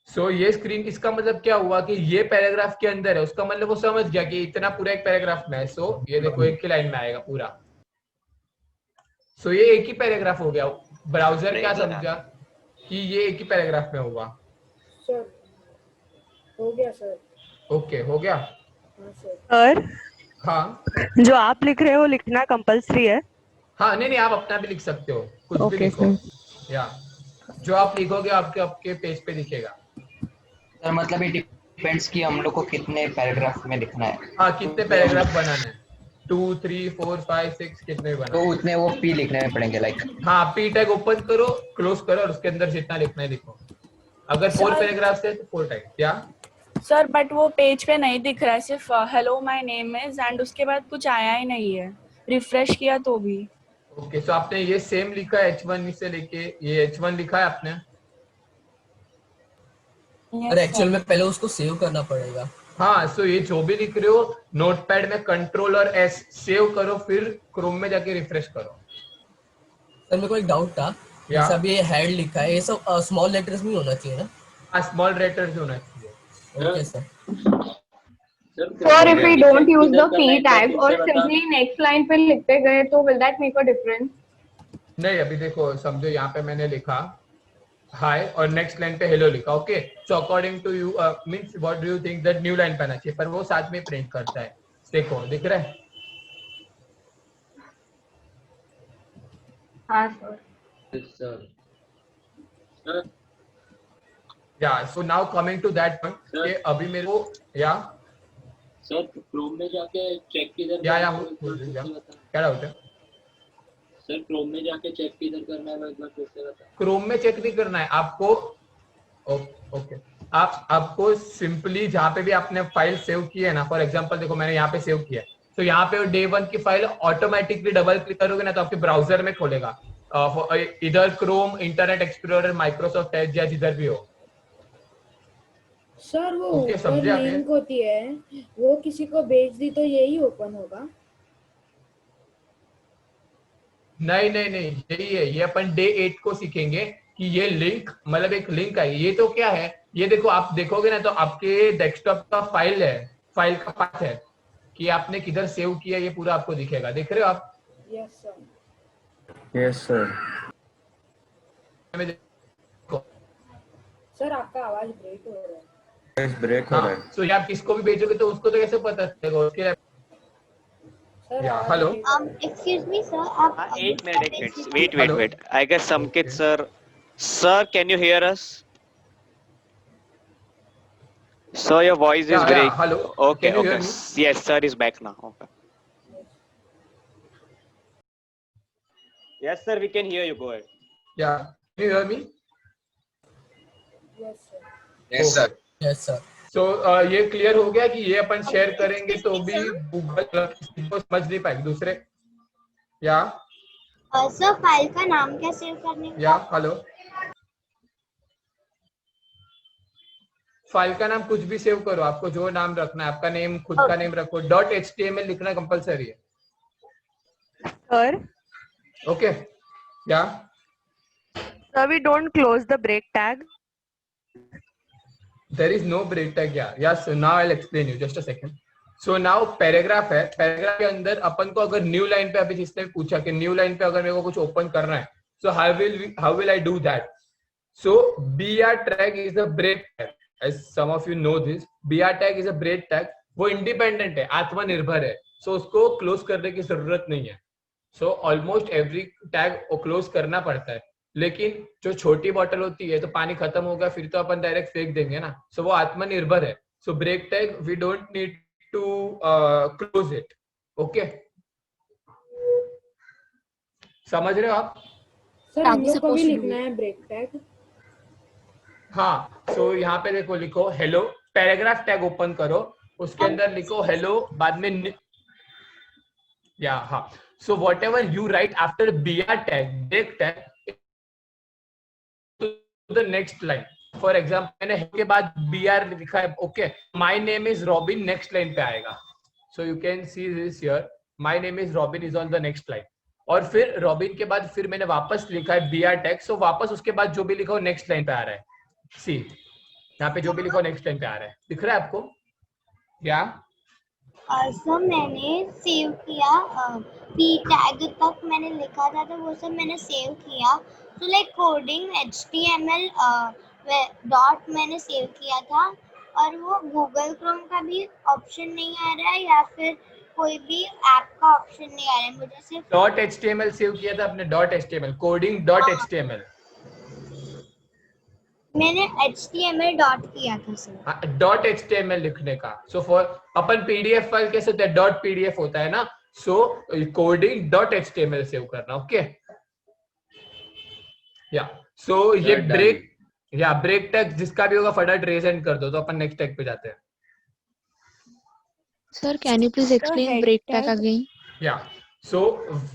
सो ये स्क्रीन इसका मतलब क्या हुआ कि ये पैराग्राफ के अंदर है. उसका मतलब वो समझ गया कि इतना पूरा एक पैराग्राफ में है. सो ये देखो एक ही लाइन में आएगा पूरा. सो ये एक ही पैराग्राफ हो गया. ब्राउजर क्या समझा कि ये एक ही पैराग्राफ में होगा. सर हो गया सर. ओके हो गया. सर हाँ जो आप लिख रहे हो लिखना कंपलसरी है? हाँ नहीं आप अपना भी लिख सकते हो, कुछ भी लिखो. या जो आप लिखोगे आपके पेज पे दिखेगा. सर मतलब ये डिपेंड्स कि हम लोग को कितने पैराग्राफ में लिखना है। हाँ, कितने पैराग्राफ बनाने हैं, 2, 3, 4, 5, 6 कितने भी तो बनाने उतने वो पी लिखने में पड़ेंगे लाइक। हाँ, पी टैग ओपन करो, क्लोज करो और उसके अंदर जितना लिखना है लिखो। अगर 4 पैराग्राफ है तो 4 टैग। क्या सर बट वो पेज पे नहीं दिख रहा है, सिर्फ hello my name is and उसके बाद कुछ आया ही नहीं है, रिफ्रेश किया तो भी। ओके, सो आपने ये सेम लिखा है H1 से लेके ये H1 लिखा है आपने? Yes, और एक्चुअल sir. में पहले उसको सेव करना पड़ेगा। हाँ, सो ये जो भी लिख रहे हो नोटपैड में कंट्रोल और S सेव करो, फिर क्रोम में जाके रिफ्रेश करो। सर मेरे को एक डाउट था, जैसा अभी ये हेड लिखा है ये सब स्मॉल लेटर्स में होना चाहिए ना? हाँ, स्मॉल लेटर्स होना चाहिए। Okay sir. Sir, if we don't use the p tag और simply next line पे लिखते गए तो will that make a difference? नहीं, अभी देखो समझो यहाँ पे मैंने लिखा हाय और नेक्स्ट लाइन पे हेलो लिखा। Okay, so according to you means what do you think that new line पे आना चाहिए, पर वो साथ में प्रिंट करता है। देखो दिख रहा है? हाँ सर। Yes, sir. या so now coming to that point कि अभी मेरे को या सर क्रोम में जाके चेक किधर क्या डाउट है सर? क्रोम में जाके चेक किधर करना है, मैं एक बार फिर से बता। क्रोम में चेक नहीं करना है आपको। ओके, आपको सिंपली जहाँ पे भी आपने फाइल सेव की है ना, फॉर एग्जांपल देखो मैंने यहाँ पे सेव किया है, तो यहाँ पे डे 1 की फाइल ऑटोमेटिकली डबल क्लिक करोगे ना तो आपके ब्राउजर में खोलेगा, इधर Chrome, internet explorer, Microsoft Edge या जिधर भी हो। सर वो Okay, समझे आपने? लिंक होती है वो किसी को भेज दी तो यही ओपन होगा? नहीं, यही है, ये अपन डे 8 को सीखेंगे कि ये लिंक मतलब एक लिंक है। ये तो क्या है, ये देखो आप देखोगे ना तो आपके डेस्कटॉप का फाइल है, फाइल का पाथ है कि आपने किधर सेव किया, ये पूरा आपको दिखेगा। देख रहे हो आप? Yes sir. Yes sir. Sir आपका आवाज ब्रेक हो रहा है। ब्रेक हो रहा है। तो आप किसको भी भेजोगे तो उसको तो कैसे पता चलेगा उसके? हेलो, excuse me sir, आप एक minute, wait. I guess Samkit sir, can you hear us? Sir, your voice is breaking. Hello. Okay, Can you hear okay. me? Yes, sir is back now. Okay. Yes, sir, we can hear you. Go ahead. Yeah, can you hear me? Yes sir. Yes, sir. Yes sir. So ये clear हो गया कि ये अपन share करेंगे तो भी Google को समझ नहीं पाएगी दूसरे। या सर फाइल का नाम क्या सेव करने का? या हेलो, फाइल का नाम कुछ भी सेव करो, आपको जो नाम रखना है, आपका नेम, खुद का नेम रखो। .html लिखना कंपलसरी है। सर ओके, या sir we don't close the break tag. there is no break tag. yeah, so now I'll explain you, just a second. So now paragraph है, paragraph के अंदर अपन को अगर न्यू लाइन पे, अभी जिसने पूछा कि न्यू लाइन पे अगर मेरे को कुछ ओपन करना है, so how will I do that? So BR tag is a break tag, as some of you know this. BR tag is a break tag, वो इंडिपेंडेंट है, आत्मनिर्भर है, so उसको क्लोज करने की जरूरत नहीं है। So almost every tag को क्लोज करना पड़ता है, लेकिन जो छोटी बॉटल होती है तो पानी खत्म होगा फिर तो अपन डायरेक्ट फेंक देंगे ना, सो वो आत्मनिर्भर है। So break tag we don't need to close it. Okay, समझ रहे हो आप? सर हम लोग को भी लिखना है ब्रेक टैग। हाँ, सो यहाँ पे देखो, लिखो हेलो, पैराग्राफ टैग ओपन करो, उसके अंदर लिखो हेलो, बाद में या हाँ, so whatever you write after BR tag, break tag, the next line. For example, मैंने के बाद BR लिखा है, okay, my name is Robin, next line पे आएगा। So you can see this here, my name is Robin is on the next line. और फिर Robin के बाद फिर मैंने वापस लिखा है BR टैग, so वापस उसके बाद जो भी लिखा हो नेक्स्ट लाइन पे आ रहा है। सी यहाँ पे जो भी लिखा हो नेक्स्ट लाइन पे आ रहा है, दिख रहा है आपको? या सर मैंने सेव किया, p टैग तक मैंने लिखा था तो वो सब मैंने सेव किया। तो लाइक कोडिंग HTML डॉट मैंने सेव किया था, और वो गूगल क्रोम का भी ऑप्शन नहीं आ रहा है या फिर कोई भी ऐप का ऑप्शन नहीं आ रहा है, मुझे सिर्फ .html सेव किया था अपने, .html कोडिंग .html। मैंने HTML डॉट किया था सर। डॉट HTML लिखने का। So for upon PDF file कैसे होता है, डॉट PDF होता है ना, सो कोडिंग डॉट HTML सेव करना। ओके या सो ये ब्रेक ब्रेक टैग जिसका भी होगा फटाफट रेज एंड कर दो, तो अपन नेक्स्ट टैग पे जाते हैं। Sir, can you please explain break tag again? Yeah. So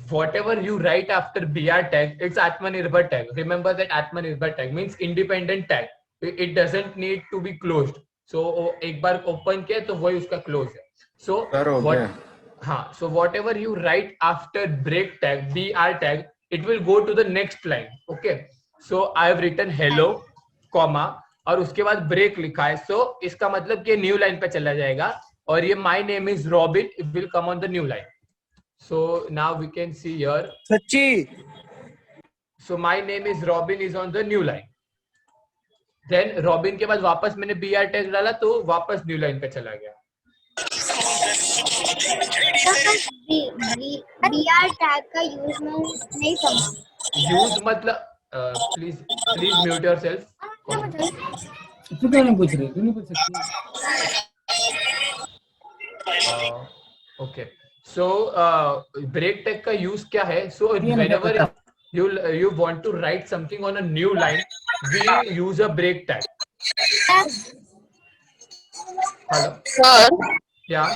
whatever you write after BR tag, it's Atmanirbhar tag. Remember that Atmanirbhar tag means independent tag. It doesn't need to be closed. So एक बार open किया तो वही उसका close है. So so whatever you write after break tag, BR tag, it will go to the next line. Okay. So I have written hello, comma और उसके बाद break लिखा है. So इसका मतलब कि न्यू लाइन पे चला जाएगा और ये my name is Robin, it will come on the new line. So now we can see here. Sachi. So my name is Robin is on the new line. Then Robin के बाद वापस मैंने BR tag डाला तो वापस new line पे चला गया. BR tag का यूज मैं नहीं समझ. यूज मतलब प्लीज म्यूट योरसेल्फ. तू क्या नहीं पूछ रही, तू नहीं पूछ सकती. Okay. So break tag का use क्या है? So whenever you want to write something on a new line, we use a break tag. Hello. Sir. Yeah.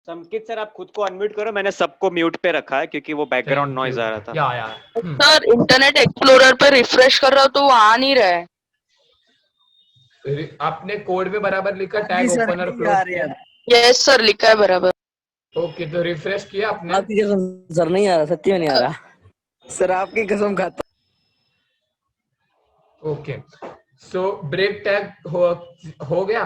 संकित sir आप खुद को अनम्यूट करो, मैंने सबको म्यूट पे रखा है क्योंकि वो बैकग्राउंड नॉइज आ रहा था. सर इंटरनेट एक्सप्लोरर पे रिफ्रेश कर रहा हूँ तो वो आ नहीं रहा है. आपने कोड में बराबर लिखा टैग ओपन और क्लोज? यस सर लिखा है बराबर. ओके तो रिफ्रेश किया आपने? आपकी कसम सर नहीं आ रहा, सच्ची में नहीं आ रहा सर, आपकी कसम खाता. ओके सो ब्रेक टैग हो गया.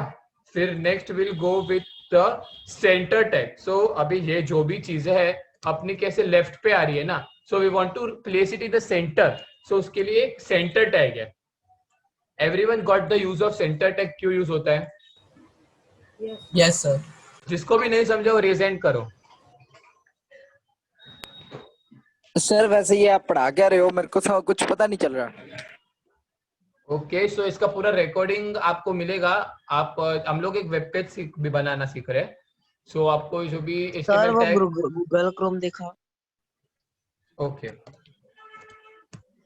फिर next will go with the center tag. So अभी ये जो भी चीजें है अपनी कैसे लेफ्ट पे आ रही है ना, so we want to place it in the center. So उसके लिए एक सेंटर टैग है. Everyone got the use of center tag क्यों यूज होता है? Yes sir. जिसको भी नहीं समझा वो रेज हैंड करो. सर वैसे ये आप पढ़ा क्या रहे हो, मेरे को कुछ पता नहीं चल रहा. ओके सो इसका पूरा रिकॉर्डिंग आपको मिलेगा. आप हम लोग एक वेब पेज भी बनाना सीख रहे हैं. सो आपको जो भी सर वो गूगल क्रोम देखा. ओके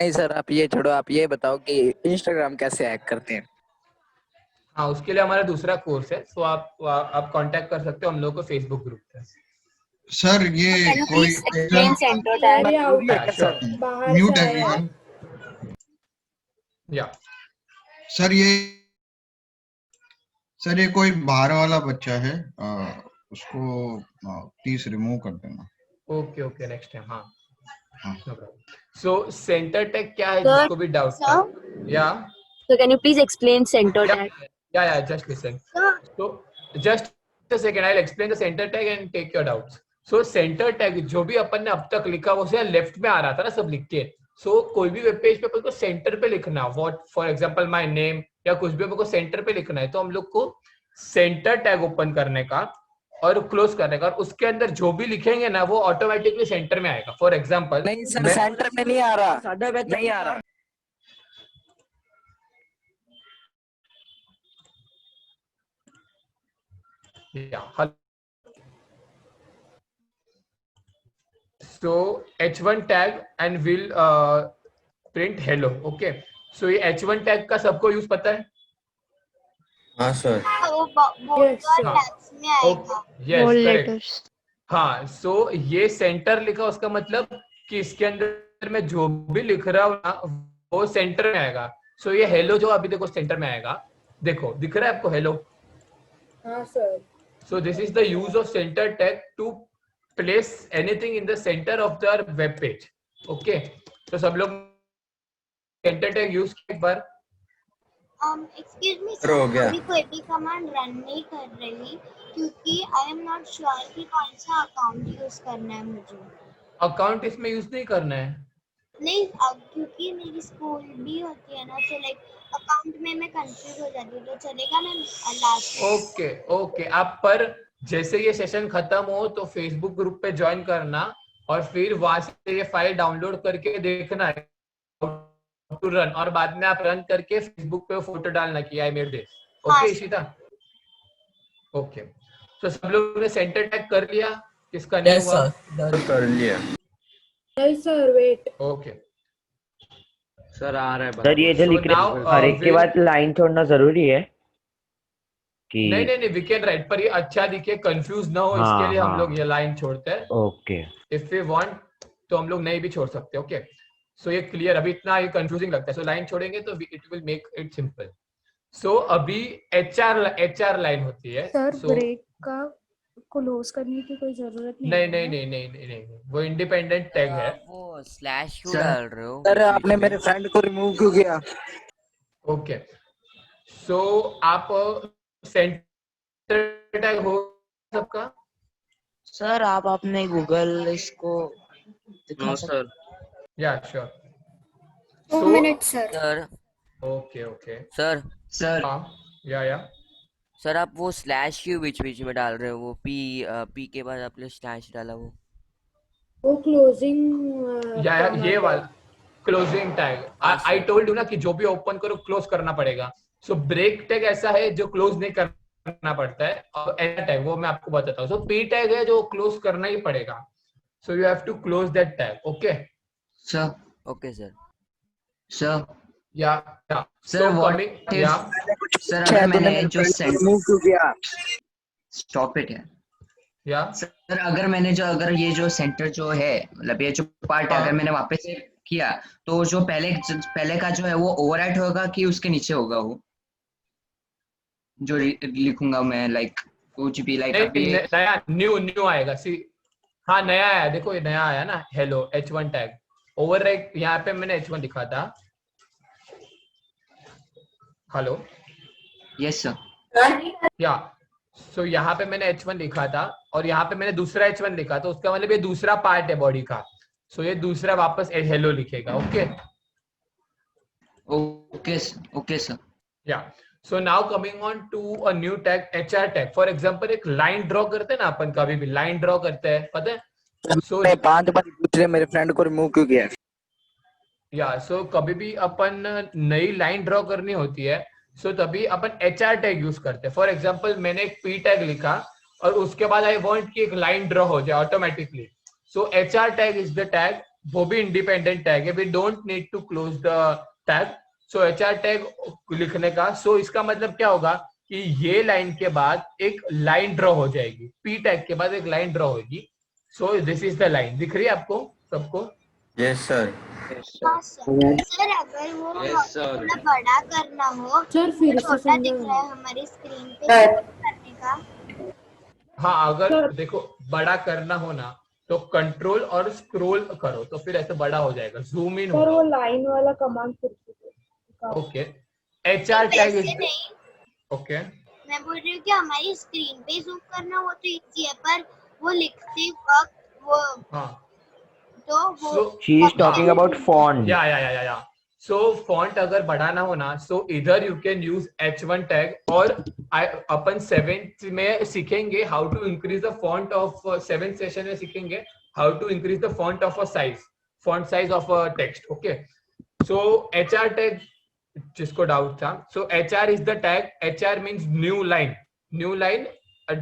नहीं सर आप ये छोड़ो, आप ये बताओ कि इंस्टाग्राम कैसे हैक करते हैं. हाँ उसके लिए हमारा दूसरा कोर्स है. सो आप कांटेक्ट कर सकते हो हम लोग को फेसबुक ग्रुप पे. सर ये कोई म्यूट एवरीवन. या सर ये कोई बाहर वाला बच्चा है, उसको प्लीज रिमूव कर देना. Okay okay next time. हाँ सो सेंटर टैग क्या है जिसको भी डाउट था? या So can you please explain center tag? Yeah, just listen. So just a second, I'll explain the center tag and take your doubts. So center tag जो भी अपन ने अब तक लिखा वो से लेफ्ट में आ रहा था ना सब लिख के. So कोई भी वेब पेज पे अपन को सेंटर पे लिखना, what for example my name या कुछ भी अपन को सेंटर पे लिखना है, तो हम लोग को सेंटर टैग ओपन करने का और क्लोज करने का, और उसके अंदर जो भी लिखेंगे ना वो ऑटोमेटिकली सेंटर में आएगा. फॉर एग्जांपल नहीं सर सेंटर में नहीं आ रहा, नहीं आ रहा. So H1 tag and will print hello. Okay. So ये H1 tag का सबको यूज पता है? हाँ सर. Yes, हाँ सो ये सेंटर लिखा उसका मतलब कि इसके अंदर में जो भी लिख रहा हूँ ना वो सेंटर में आएगा. सो ये हेलो जो अभी देखो सेंटर में आएगा, देखो दिख रहा है आपको हेलो? हाँ sir. So this is the use of center tag to place anything in the center of the web page. Okay. तो सब लोग center tag use एक बार. Excuse me sir, अभी कोई भी कमांड रन नहीं कर रही क्योंकि I am not sure कि कौन सा अकाउंट यूज करना है मुझे. अकाउंट इसमें यूज नहीं करना है? नहीं क्योंकि मेरी स्कूल भी होती है ना, तो लाइक अकाउंट में मैं कंफ्यूज हो जाती हूँ, तो चलेगा ना लास्ट. ओके आप पर जैसे ये सेशन खत्म हो तो फेसबुक ग्रुप पे ज्वाइन करना और फिर वहां से ये फाइल डाउनलोड करके देखना है टू रन और बाद में आप रन करके फेसबुक पे फोटो डालना कि I made this. Okay Ishita? Okay, तो सब लोग ने सेंटर टैग कर लिया? किसका नहीं हुआ? कर लिया. नहीं सर, वेट. ओके सर आ रहा है सर ये जो लिख रहे हर एक के बाद लाइन छोड़ना जरूरी है कि नहीं वी कैन राइट, पर ये अच्छा दिखे, कंफ्यूज ना हो, इसके लिए हम लोग ये लाइन छोड़ते हैं. ओके, इफ वी वांट तो हम लोग नहीं भी छोड़ सकते. ओके, सो ये क्लियर? अभी इतना ये कंफ्यूजिंग लगता है, सो लाइन छोड़ेंगे तो it will make it simple. So अभी एचआर लाइन होती है. सर so, ब्रेक का क्लोज करने की कोई जरूरत नहीं, वो इंडिपेंडेंट टैग है. वो स्लैश क्यों डाल रहे हो? सर आपने मेरे फ्रेंड को रिमूव क्यों किया? ओके, सो आप सेंटर टैग हो सबका? सर आप अपने गूगल इसको दिखा सकते? या sure. 2 minutes sir. Okay sir या सर आप वो स्लैश क्यों बीच में डाल रहे हो? वो पी के बाद आपने स्लैश डाला, वो क्लोजिंग या ये वाला closing tag. I told you ना कि जो भी ओपन करो क्लोज करना पड़ेगा. सो ब्रेक टैग ऐसा है जो क्लोज नहीं करना पड़ता है, और एंटर टैग वो मैं आपको बताता हूँ. सो पी टैग है जो क्लोज करना ही पड़ेगा. So you have to close that tag. Okay sir. Okay sir. या सर व्हाट इज सर अगर मैंने जो रिमूव क्यों किया? स्टॉप इट है. या सर अगर ये जो सेंटर जो है, मतलब ये जो पार्ट है, अगर मैंने वापस से किया तो जो पहले का जो है वो ओवरराइट होगा कि उसके नीचे होगा? वो जो लिखूंगा मैं लाइक कुछ भी लाइक अभी नया न्यू आएगा. सी हाँ नया आया, देखो ये नया आया ना, हेलो h1 टैग ओवरराइट. यहाँ पे मैंने h1 लिखा था. Hello yes sir. या सो यहाँ पे मैंने h1 लिखा था और यहाँ पे मैंने दूसरा h1 लिखा, तो उसका मतलब ये दूसरा पार्ट है बॉडी का. सो ये दूसरा वापस हेलो लिखेगा. Okay sir. Yeah so now coming on to a new tag, HR tag. For example एक लाइन ड्रॉ करते हैं ना अपन, कभी भी लाइन ड्रॉ करते हैं, पता है? सो 5 बार पूछ रहे मेरे फ्रेंड को रिमूव क्यों किया? या सो कभी भी अपन नई लाइन ड्रॉ करनी होती है, सो तभी अपन एचआर टैग यूज करते हैं. फॉर एग्जांपल मैंने एक पी टैग लिखा और उसके बाद आई वांट कि एक लाइन ड्रॉ हो जाए automatically. So HR tag is the tag, वो भी इंडिपेंडेंट टैग है. We don't need to close the tag. So HR tag लिखने का, सो इसका मतलब क्या होगा कि ये लाइन के बाद एक लाइन ड्रॉ हो जाएगी, पी टैग के बाद एक लाइन ड्रॉ होगी. So this is the line. दिख रही है आपको सबको? Yes sir. सर अगर वो थोड़ा बड़ा करना हो सर फिर छोटा दिख रहा है हमारी स्क्रीन पे करने का. हाँ अगर देखो बड़ा करना हो ना तो कंट्रोल और स्क्रॉल करो तो फिर ऐसे बड़ा हो जाएगा, जूम इन सर वो लाइन वाला कमांड फिर से. Okay, HR tag is okay. मैं बोल रही हूँ कि हमारी स्क्रीन पे जूम करना हो तो इजी है, पर वो लिखते वक्त वो तो वो she is talking about font. या सो फॉन्ट अगर बढ़ाना हो ना, सो इधर you can use h1 tag. और अपन 7th में सीखेंगे how to increase the font of 7th session में सीखेंगे how to increase the font of a size, font size of a text. Okay, so HR tag जिसको doubt था, so HR is the tag. HR means new line,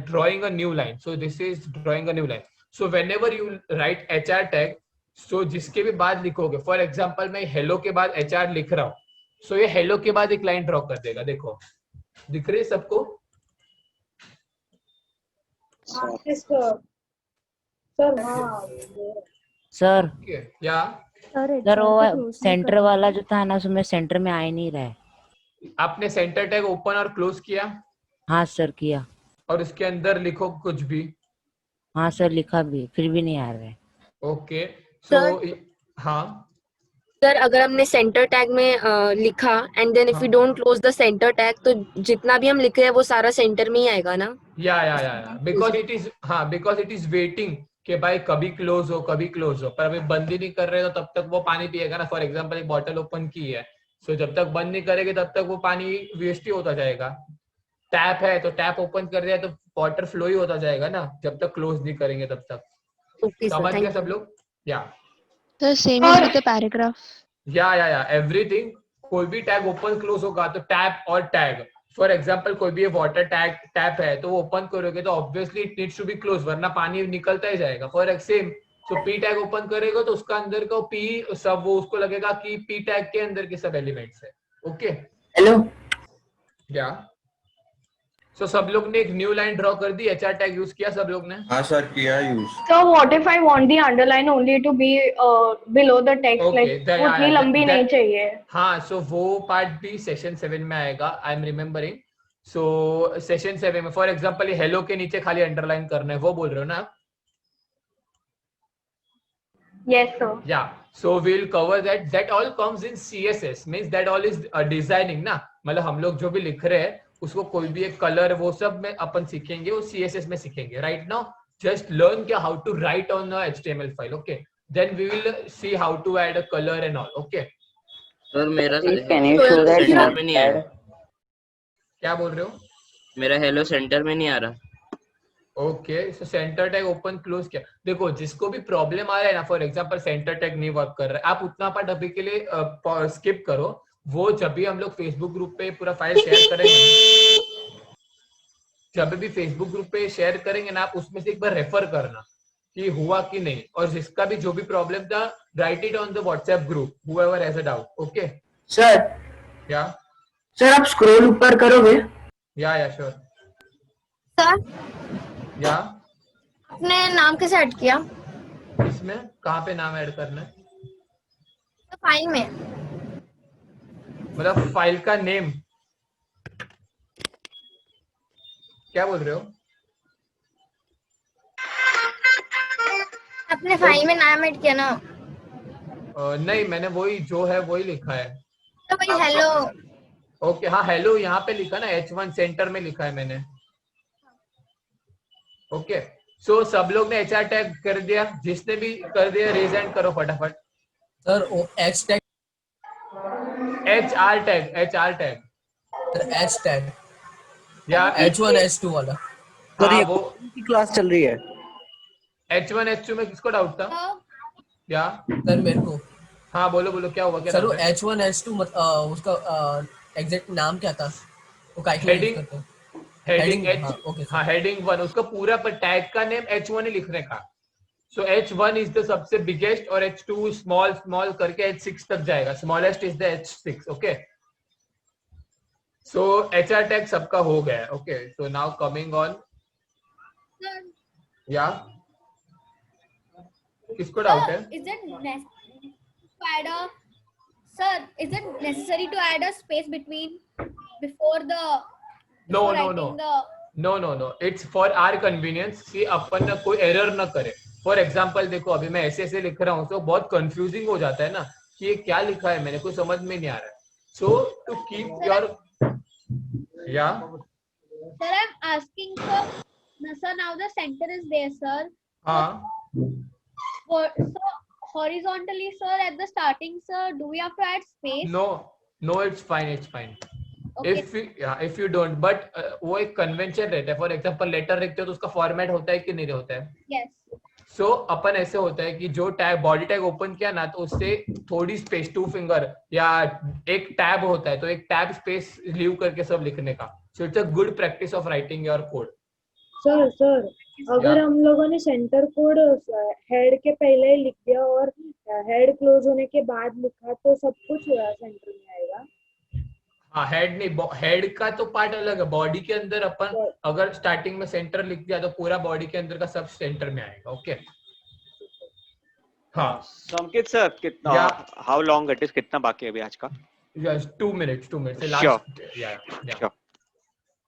drawing a new line. So this is drawing a new line. So whenever you write HR tag, so जिसके भी बाद लिखोगे, for example मैं hello के बाद HR लिख रहा हूँ, सो ये हेलो के बाद एक लाइन ड्रॉ कर देगा. देखो दिख रही है सबको? सर या सर वो सेंटर वाला जो था ना, उसमें सेंटर में आ ही नहीं रहा है. आपने सेंटर टैग ओपन और क्लोज किया? हाँ सर किया. और उसके अंदर लिखो कुछ भी? हाँ सर लिखा भी, फिर भी नहीं आ रहा है. ओके सो हाँ सर अगर हमने सेंटर टैग में लिखा and then if you don't close the center tag, तो जितना भी हम लिख रहे हैं वो सारा सेंटर में ही आएगा ना? या बिकॉज इट इज वेटिंग कि भाई कभी क्लोज हो, पर अभी बंद ही नहीं कर रहे तो तब तक वो पानी पिएगा ना. फॉर एग्जांपल एक बॉटल ओपन की है, सो जब तक बंद नहीं करेंगे तब तक वो पानी वेस्ट ही होता जाएगा. टैप है तो टैप ओपन कर दिया तो वाटर फ्लो ही होता जाएगा ना, जब तक क्लोज नहीं करेंगे तब तक. समझ गए सब लोग? या sir same is with the paragraph. या एवरीथिंग, कोई भी टैग ओपन क्लोज होगा तो टैप और टैग, फॉर एग्जांपल कोई भी वाटर टैग टैप है तो वो ओपन करोगे तो obviously it needs to be close, वरना पानी निकलता ही जाएगा। फॉर सेम, तो पी टैग ओपन करेगा तो उसका अंदर का पी सब वो उसको लगेगा कि पी टैग के अंदर के सब एलिमेंट्स है। ओके, हेलो क्या सो सब लोग ने एक न्यू लाइन ड्रॉ कर दी, एचआर टैग यूज किया सब लोग ने? हाँ सर किया use. So what if I want the underline only to be below the text? Okay, like वो उतनी लंबी नहीं चाहिए। हाँ, सो वो पार्ट भी सेशन 7 में आएगा, I am remembering. So session 7 में फॉर एग्जांपल ये हेलो के नीचे खाली अंडरलाइन करना है, वो बोल रहे हो ना? Yes sir. Yeah, so we'll cover that. That all comes in CSS, means that all is designing ना, मतलब हम लोग जो भी लिख रहे हैं उसको कोई भी एक कलर वो सब में अपन सीखेंगे, वो CSS में सीखेंगे। राइट नाउ just learn क्या how to write on a HTML file, okay? Then we will see how to add a color and all, okay? Sir मेरा सेंटर में नहीं आ रहा। क्या बोल रहे हो? मेरा हेलो सेंटर में नहीं आ रहा। Okay, so centre tag open close किया। देखो जिसको भी प्रॉब्लम आ रहा है ना, फॉर एग्जांपल सेंटर टैग नहीं वर्क कर रहा है, आप उतना पार्ट अभी के लिए स्किप करो। वो जब भी हम लोग फेसबुक ग्रुप पे पूरा फाइल शेयर करेंगे, जब भी फेसबुक ग्रुप पे शेयर करेंगे ना, आप उसमें से एक बार रेफर करना कि हुआ कि नहीं, और जिसका भी जो भी प्रॉब्लम था right it on the WhatsApp group, whoever has a doubt. Okay sir, क्या सर आप स्क्रॉल ऊपर करोगे? या श्योर। सर या आपने नाम कैसे ऐड किया? इसमें कहाँ पे नाम ऐड करना है? तो फाइल में, मतलब फाइल का नेम? क्या बोल रहे हो? आपने फाइल में नाम ऐड किया ना? नहीं, मैंने वही जो है वही लिखा है। तो वही हेलो। ओके, हाँ हेलो यहाँ पे लिखा ना, H1 सेंटर में लिखा है मैंने। ओके, सो सब लोग ने HR टैग कर दिया? जिसने भी कर दिया रेज हैंड करो फटाफट। सर ओ H tag, HR tag sir H tag या H1 H2 वाला। सर ये वो की क्लास चल रही है? H1 H2 में किसको डाउट था? क्या सर मेरे को। हाँ बोलो बोलो, क्या हुआ? क्या सर वो H1 H2 उसका एग्जैक्ट नाम क्या था? वो कैलकुलेट करते हेडिंग ओके हाँ हेडिंग 1, उसका पूरा पर टैग का नेम H1 ही लिखने का। सो H1 इज द सबसे बिगेस्ट और H2 स्मॉल स्मॉल करके H6 तक जाएगा, smallest is the H6। Okay, so HR tag सबका हो गया। Okay, so now coming on, या किसको डाउट है? Is it necessary to add a space between before the No. It's for our convenience कि अपन ना कोई एरर ना करे। फॉर एग्जाम्पल देखो अभी मैं ऐसे लिख रहा हूँ तो बहुत कंफ्यूजिंग हो जाता है ना कि ये क्या लिखा है, मैंने कुछ समझ में नहीं आ रहा है। So to keep your Sir, I'm asking for sir, now the center is there, sir. So horizontally, sir, at the starting, sir, do we have to add space? No, it's fine. Okay. If you don't, but वो एक convention रहता है। For example letter लिखते हो तो उसका format होता है कि नहीं होता है? Yes. सो अपन ऐसे होता है कि जो टैग बॉडी टैग ओपन किया ना तो उससे थोड़ी स्पेस 2 फिंगर या एक टैब होता है तो एक टैब स्पेस लीव करके सब लिखने का। So it's a good practice of writing your code. Sir अगर हम लोगों ने सेंटर कोड हेड के पहले लिख दिया और हेड क्लोज होने के बाद लिखा तो सब कुछ सेंटर में आएगा? हाँ, हेड नहीं, हेड का तो पार्ट अलग है। बॉडी के अंदर अपन अगर स्टार्टिंग में सेंटर लिख दिया तो पूरा बॉडी के अंदर का सब सेंटर में आएगा। ओके, हाँ संकेत सर कितना हाउ लॉन्ग इट इज, कितना बाकी है अभी आज का? Just 2 minutes से last. yeah.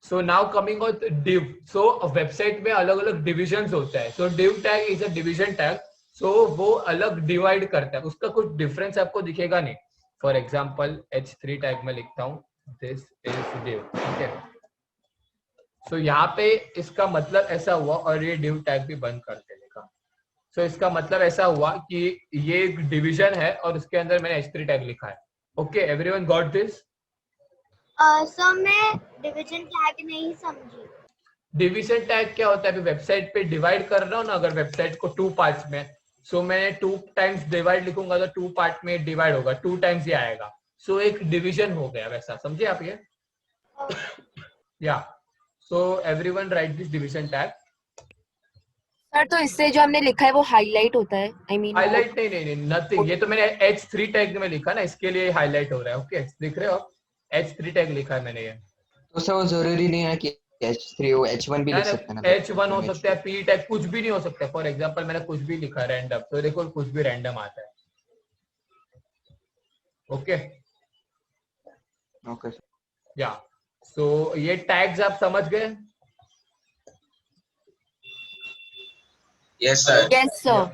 So now coming on div. So website में अलग अलग डिविजन्स होता है। So div tag is a division tag. So वो अलग डिवाइड करता है, उसका कुछ डिफरेंस आपको दिखेगा नहीं। फॉर एग्जाम्पल H3 टैग में लिखता हूँ this is div। Okay, so यहाँ पे इसका मतलब ऐसा हुआ, और ये div टैग भी बंद कर देने का। सो इसका मतलब ऐसा हुआ कि ये एक डिवीजन है और उसके अंदर मैंने H3 टैग लिखा है। Okay, everyone got this? Sir मैं डिवीजन टैग नहीं समझी। डिवीजन टैग क्या होता है? अभी वेबसाइट पे डिवाइड कर रहा हूँ ना, अगर वेबसाइट को 2 पार्ट्स में, सो मैं 2 टाइम्स डिवाइड लिखूंगा तो 2 पार्ट में डिवाइड होगा, 2 टाइम्स ये आएगा. सो एक डिवीजन हो गया वैसा, समझे आप ये? या so everyone right this division tag. Sir तो इससे जो हमने लिखा है वो हाईलाइट होता है, आई मीन हाईलाइट नहीं, नथिंग. ये तो मैंने H3 टैग में लिखा ना, इसके लिए हाईलाइट हो रहा है. ओके, दिख रहे हो आप? H3 टैग लिखा है मैंने ये. तो सर वो जरूरी नहीं है कि H3 हो, H1 भी लिख सकते हैं ना. H1 हो सकता है, P टैग कुछ भी नहीं हो सकता. फॉर एग्जांपल मैंने कुछ भी लिखा रैंडम, तो देखो कुछ भी रैंडम आता है. ओके ओके या सो ये टैग्स आप समझ गए? Yes sir. Yes sir.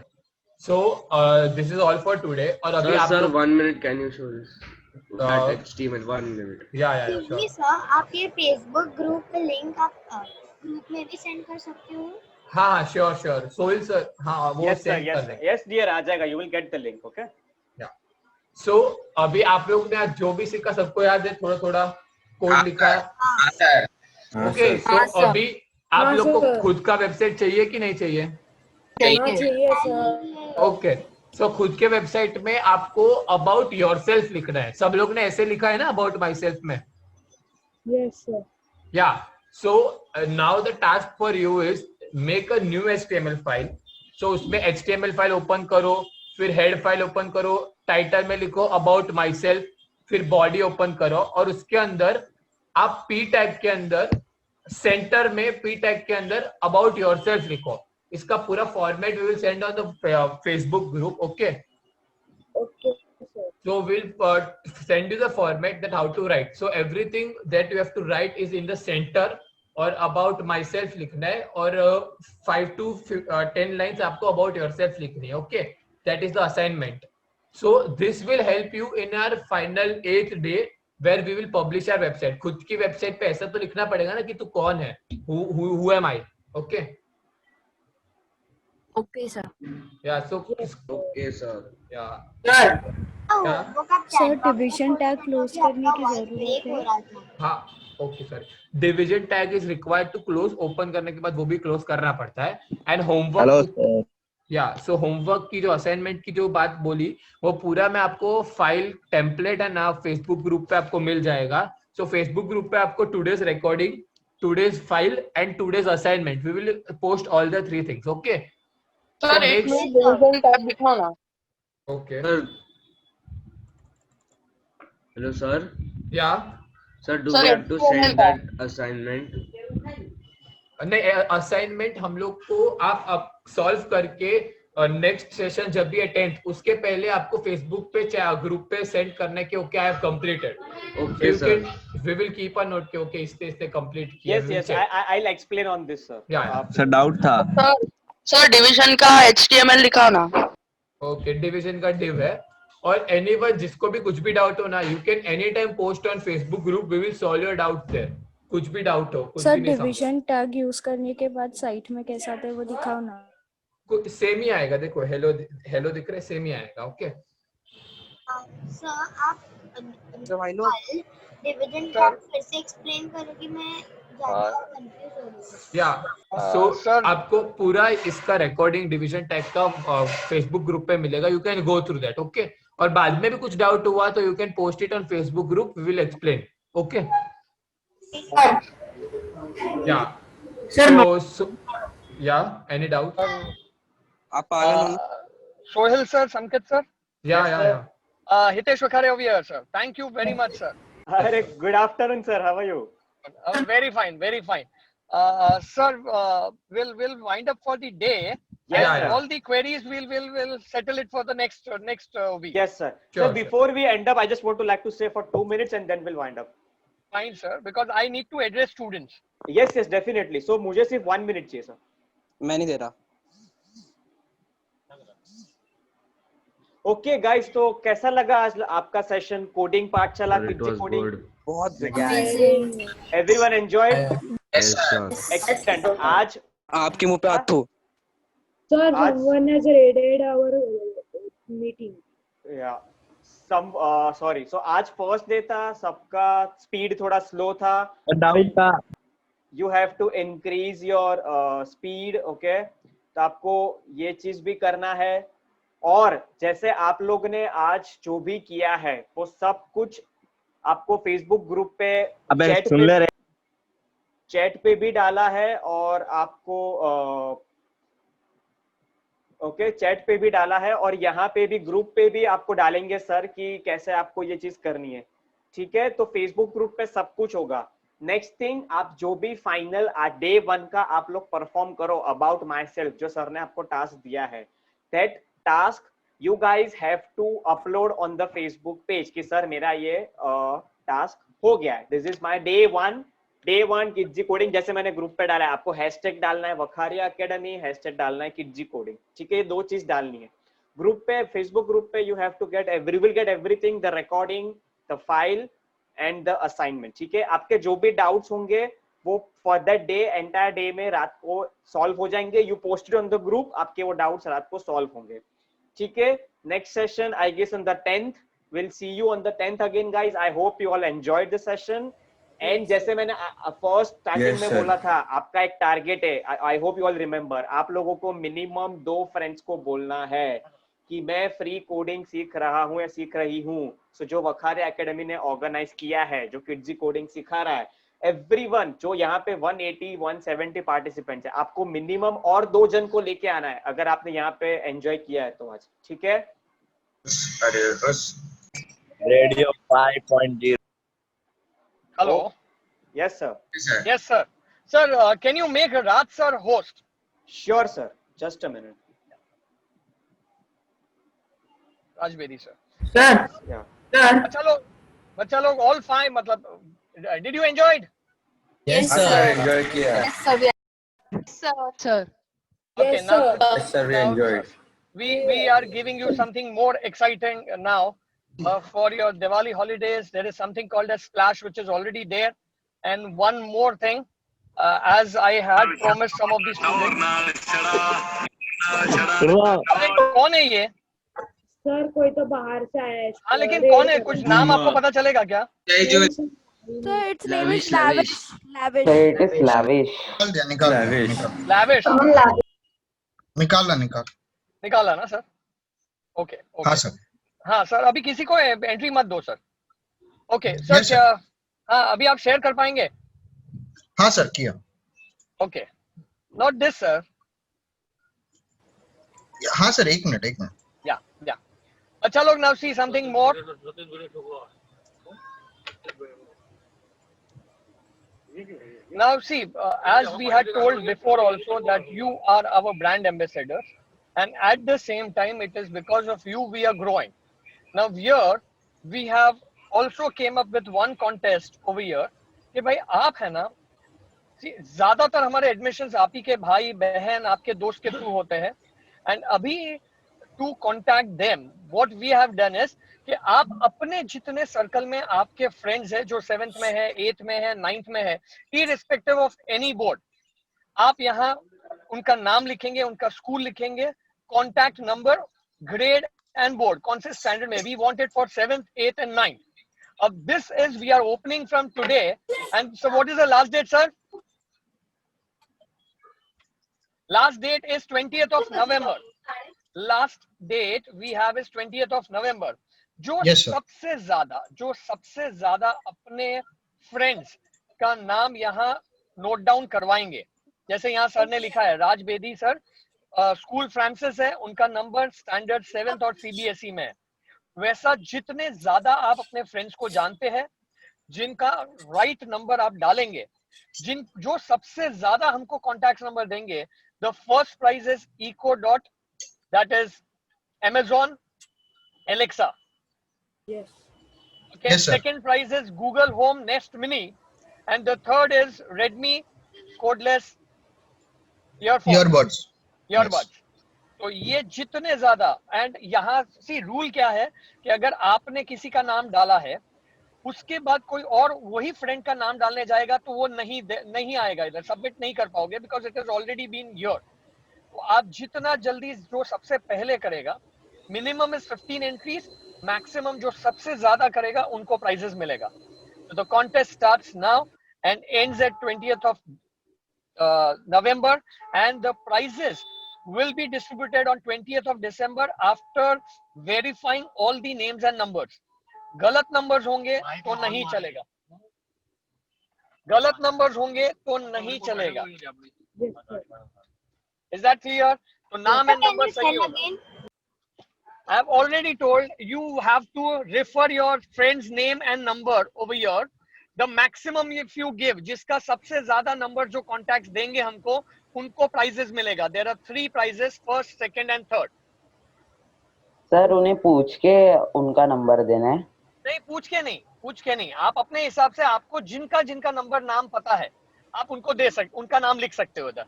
So this is all for today. और अभी आप सर लोग 1 minute, can you show this? That HTML 1 minute. या Excuse me, sir, आप ये फेसबुक ग्रुप पे लिंक आप ग्रुप में भी सेंड कर सकते हो? हाँ श्योर. सोहिल सर, हाँ वो सेंड कर देंगे. yes dear, आ जाएगा. you will get the link. okay. सो अभी आप लोग ने आज जो भी सीखा सबको याद है? थोड़ा थोड़ा कोड लिखा है. ओके, सो अभी आप लोग को खुद का वेबसाइट चाहिए कि नहीं चाहिए? चाहिए सर. ओके, सो खुद के वेबसाइट में आपको अबाउट योरसेल्फ लिखना है. सब लोग ने ऐसे लिखा है ना अबाउट माई सेल्फ में? Yes sir. Yeah so now the task for you is make a new HTML file. सो उसमें HTML फाइल ओपन करो, फिर हेड फाइल ओपन करो, टाइटल में लिखो अबाउट माई सेल्फ, फिर बॉडी ओपन करो और उसके अंदर आप P टैग के अंदर सेंटर में P टैग के अंदर अबाउट योरसेल्फ लिखो. इसका पूरा format we will send on the Facebook group. Okay okay so we'll send you the format that how to write. So everything that you have to write is in the center और about myself लिखना है और 5 to 10 lines आपको about yourself लिखनी है. Okay, that is the assignment. So this will help you in our final 8th day where we will publish our website. खुद की website पे ऐसा तो लिखना पड़ेगा ना कि तू कौन है, who am I. Okay. Okay sir. Yeah, so Okay sir. yeah. Sir division tag close करने की जरूरत है. हाँ okay sir. Division tag is required to close. Open करने के बाद वो भी क्लोज करना पड़ता है. एंड होमवर्क, या सो होमवर्क की जो असाइनमेंट की जो बात बोली वो पूरा मैं आपको फाइल टेम्पलेट है ना फेसबुक ग्रुप पे आपको मिल जाएगा. सो फेसबुक ग्रुप पे आपको today's recording, today's file and today's assignment we will post all the 3 things. Okay sir एक मिनट डिवीजन टैग दिखाओ ना. Okay Hello sir. Yeah. Sir, do Sir, we have to send that assignment? नहीं, assignment हम लोग को आप solve करके next session जब भी अटेंड उसके पहले आपको फेसबुक पे ग्रुप पे सेंड करने के okay I have completed. Okay sir. We will keep a note के ओके इसने कंप्लीट किया. yes I'll explain on this sir. Sir doubt था. सर डिवीजन का HTML लिखा ना. ओके, डिवीजन का डिव है. और एनीवन जिसको भी कुछ भी डाउट हो ना, you can any time post on Facebook group. We will solve your doubt there. कुछ भी डाउट हो, कुछ सर भी नहीं डिवीजन टैग यूज करने के बाद साइट में कैसा आता है वो दिखाओ ना. सेम ही आएगा. देखो हेलो दिख रहा है, सेम ही आएगा. ओके सर आप डिवीजन टैग फिर से एक्सप्लेन करोगे, मैं ज्यादा कंफ्यूज हो रही हूं. या सो आपको पूरा इसका रिकॉर्डिंग डिवीजन टैग का फेसबुक ग्रुप पे मिलेगा. You can go through that. Okay, और बाद में भी कुछ डाउट हुआ तो you can post it on Facebook group. We will explain. Okay या सो या एनी डाउट आप Sohil sir, Sanket sir. Yeah. Hitesh Vakhare over here, sir. Thank you very much, sir. Good afternoon, sir. How are you? Very fine, very fine. Sir, we'll wind up for the day. Yeah. All the queries we'll settle it for the next week. Yes, sir. Sure, so before we end up, I just want to like to say for 2 minutes and then we'll wind up. Fine, sir. Because I need to address students. Yes, definitely. So मुझे सिर्फ 1 minute चाहिए, sir. मैं नहीं दे रहा. Okay guys, तो कैसा लगा आज आपका सेशन? कोडिंग पार्ट चला, कोडिंग बहुत everyone enjoyed? Yes sir. Excellent. आज आपके मुंह पे हाथ थू. Sir, someone has raided our meeting. Yeah. Sorry. So आज फर्स्ट डे था, सबका स्पीड थोड़ा स्लो था. डाउट था. You have to increase your speed. Okay. तो आपको ये चीज भी करना है. और जैसे आप लोग ने आज जो भी किया है वो सब कुछ आपको फेसबुक ग्रुप पे अबे सुन ले रे। चैट पे भी डाला है और आपको ओके चैट पे भी डाला है और यहाँ पे भी ग्रुप पे भी आपको डालेंगे सर कि कैसे आपको ये चीज करनी है, ठीक है। तो फेसबुक ग्रुप पे सब कुछ होगा। नेक्स्ट थिंग, आप जो भी फाइनल डे 1 का आप लोग परफॉर्म करो अबाउट माई सेल्फ, जो सर ने आपको टास्क दिया है, that task you guys have to upload on the Facebook page कि सर मेरा ये टास्क हो गया है, this is my day one Kidzee coding. जैसे मैंने ग्रुप पे डाला है, आपको हैशटैग डालना है वखारिया एकेडमी, हैशटैग डालना है किड्जी कोडिंग, ठीक है। ये 2 चीज डालनी है ग्रुप पे, फेसबुक ग्रुप पे। You have to get will get everything, the recording, the file and the assignment, ठीक है। आपके जो भी डाउट्स होंगे वो for that day entire day में रात को सॉल्व हो जाएंगे। You posted on the group, आपके वो डाउट्स रात को सॉल्व होंगे, ठीक है। Next session I guess on the 10th, will see you on the 10th again guys. I hope you all enjoyed the session. And जैसे मैंने फर्स्ट स्टार्टिंग में बोला था, आपका एक टारगेट है, I hope you all remember, आप लोगों को मिनिमम 2 फ्रेंड्स को बोलना है कि मैं फ्री कोडिंग सीख रहा हूं या सीख रही हूं। सो जो वखारिया एकेडमी ने ऑर्गेनाइज किया है, जो किड्जी कोडिंग सिखा रहा है, एवरीवन, जो यहाँ पे 180-170 पार्टिसिपेंट्स है, आपको मिनिमम और 2 जन को लेके आना है अगर आपने यहाँ पे एंजॉय किया है तो आज, ठीक है। Radio 5.0। Hello. Yes, sir. Yes, sir. Sir, can you make Raj sir host? Sure, sir. Just a minute. Raj Bedi, sir. Sir. Yeah. Sir. बच्चा लोग all fine, मतलब, did you enjoy it? Yes, sir. Enjoy किया। Yes, sir. Yes, sir. Okay, Yes, now, sir. Yes, sir, we enjoyed. we are giving you something more exciting now. For your Diwali holidays, there is something called a splash, which is already there. And one more thing, as I had promised some of the students. कौन है ये? Sir कोई तो बाहर से आया है। हाँ, लेकिन कौन है? कुछ नाम आपको पता चलेगा क्या? So its name is Lavish. Lavish. Sir, it is lavish. Lavish. निकाला ना सर? ओके। हाँ सर। हाँ सर, अभी किसी को एंट्री मत दो सर। ओके सर, क्या हाँ अभी आप शेयर कर पाएंगे? हाँ सर, किया। Okay, not this sir. हाँ सर, एक मिनट। या अच्छा लोग, now see something more. Now see, as we had told before also that you are our brand ambassadors, and at the same time it is because of you we are growing. Now here we have also came up with one contest over here कि भाई आप है ना, ज्यादातर हमारे admissions आप ही के भाई बहन आपके दोस्त के थ्रू होते हैं, एंड अभी to contact them what we have done is कि आप अपने जितने सर्कल में आपके फ्रेंड्स हैं जो 7th में है, 8th में है, 9th में है, इररिस्पेक्टिव ऑफ एनी बोर्ड, आप यहाँ उनका नाम लिखेंगे, उनका स्कूल लिखेंगे, contact number, grade and board, कौन से स्टैंडर्ड में। We want it for 7th, 8th and 9th. This is we are opening from today, and so what is the last date, sir? Last date is 20th of November. Last date we have is 20th of November. जो सबसे ज्यादा अपने friends का नाम यहाँ note down करवाएंगे, जैसे यहाँ सर ने लिखा है राज बेदी सर, स्कूल फ्रांसिस है, उनका नंबर स्टैंडर्ड 7th और सीबीएसई में है। वैसा जितने ज्यादा आप अपने फ्रेंड्स को जानते हैं, जिनका राइट नंबर आप डालेंगे, जो सबसे ज्यादा हमको कॉन्टैक्ट नंबर देंगे, the first prize is echo dot, that is Amazon Alexa. Yes. Okay. Yes, sir. Second prize is Google Home Nest Mini, and the third is Redmi Codeless Earbuds. Yes. तो ये जितने ज्यादा, and यहाँ सी rule क्या है कि अगर आपने किसी का नाम डाला है, उसके बाद कोई और वही फ्रेंड का नाम डालने जाएगा तो वो नहीं आएगा इधर, सबमिट नहीं कर पाओगे, because it is already been your. तो आप जितना जल्दी जो सबसे पहले करेगा, मिनिमम इज 15 एंट्रीज, मैक्सिमम जो सबसे ज्यादा करेगा उनको प्राइजेस मिलेगा। तो the contest starts now and ends at 20th of November, and the prizes will be distributed on 20th of December after verifying all the names and numbers. गलत numbers होंगे तो नहीं चलेगा, गलत numbers होंगे तो नहीं चलेगा. Is that clear? तो नाम and number सही होगा. I have already told you have to refer your friend's name and number over here. The maximum if you give, जिसका सबसे ज्यादा number जो contacts देंगे हमको, उनको prizes मिलेगा. There are 3 prizes, first, second and third. Sir उन्हें पूछ के उनका नंबर देना है? नहीं, पूछ के नहीं. आप अपने हिसाब से, आपको जिनका नंबर नाम पता है, आप उनको दे सकते, उनका नाम लिख सकते हो उधर.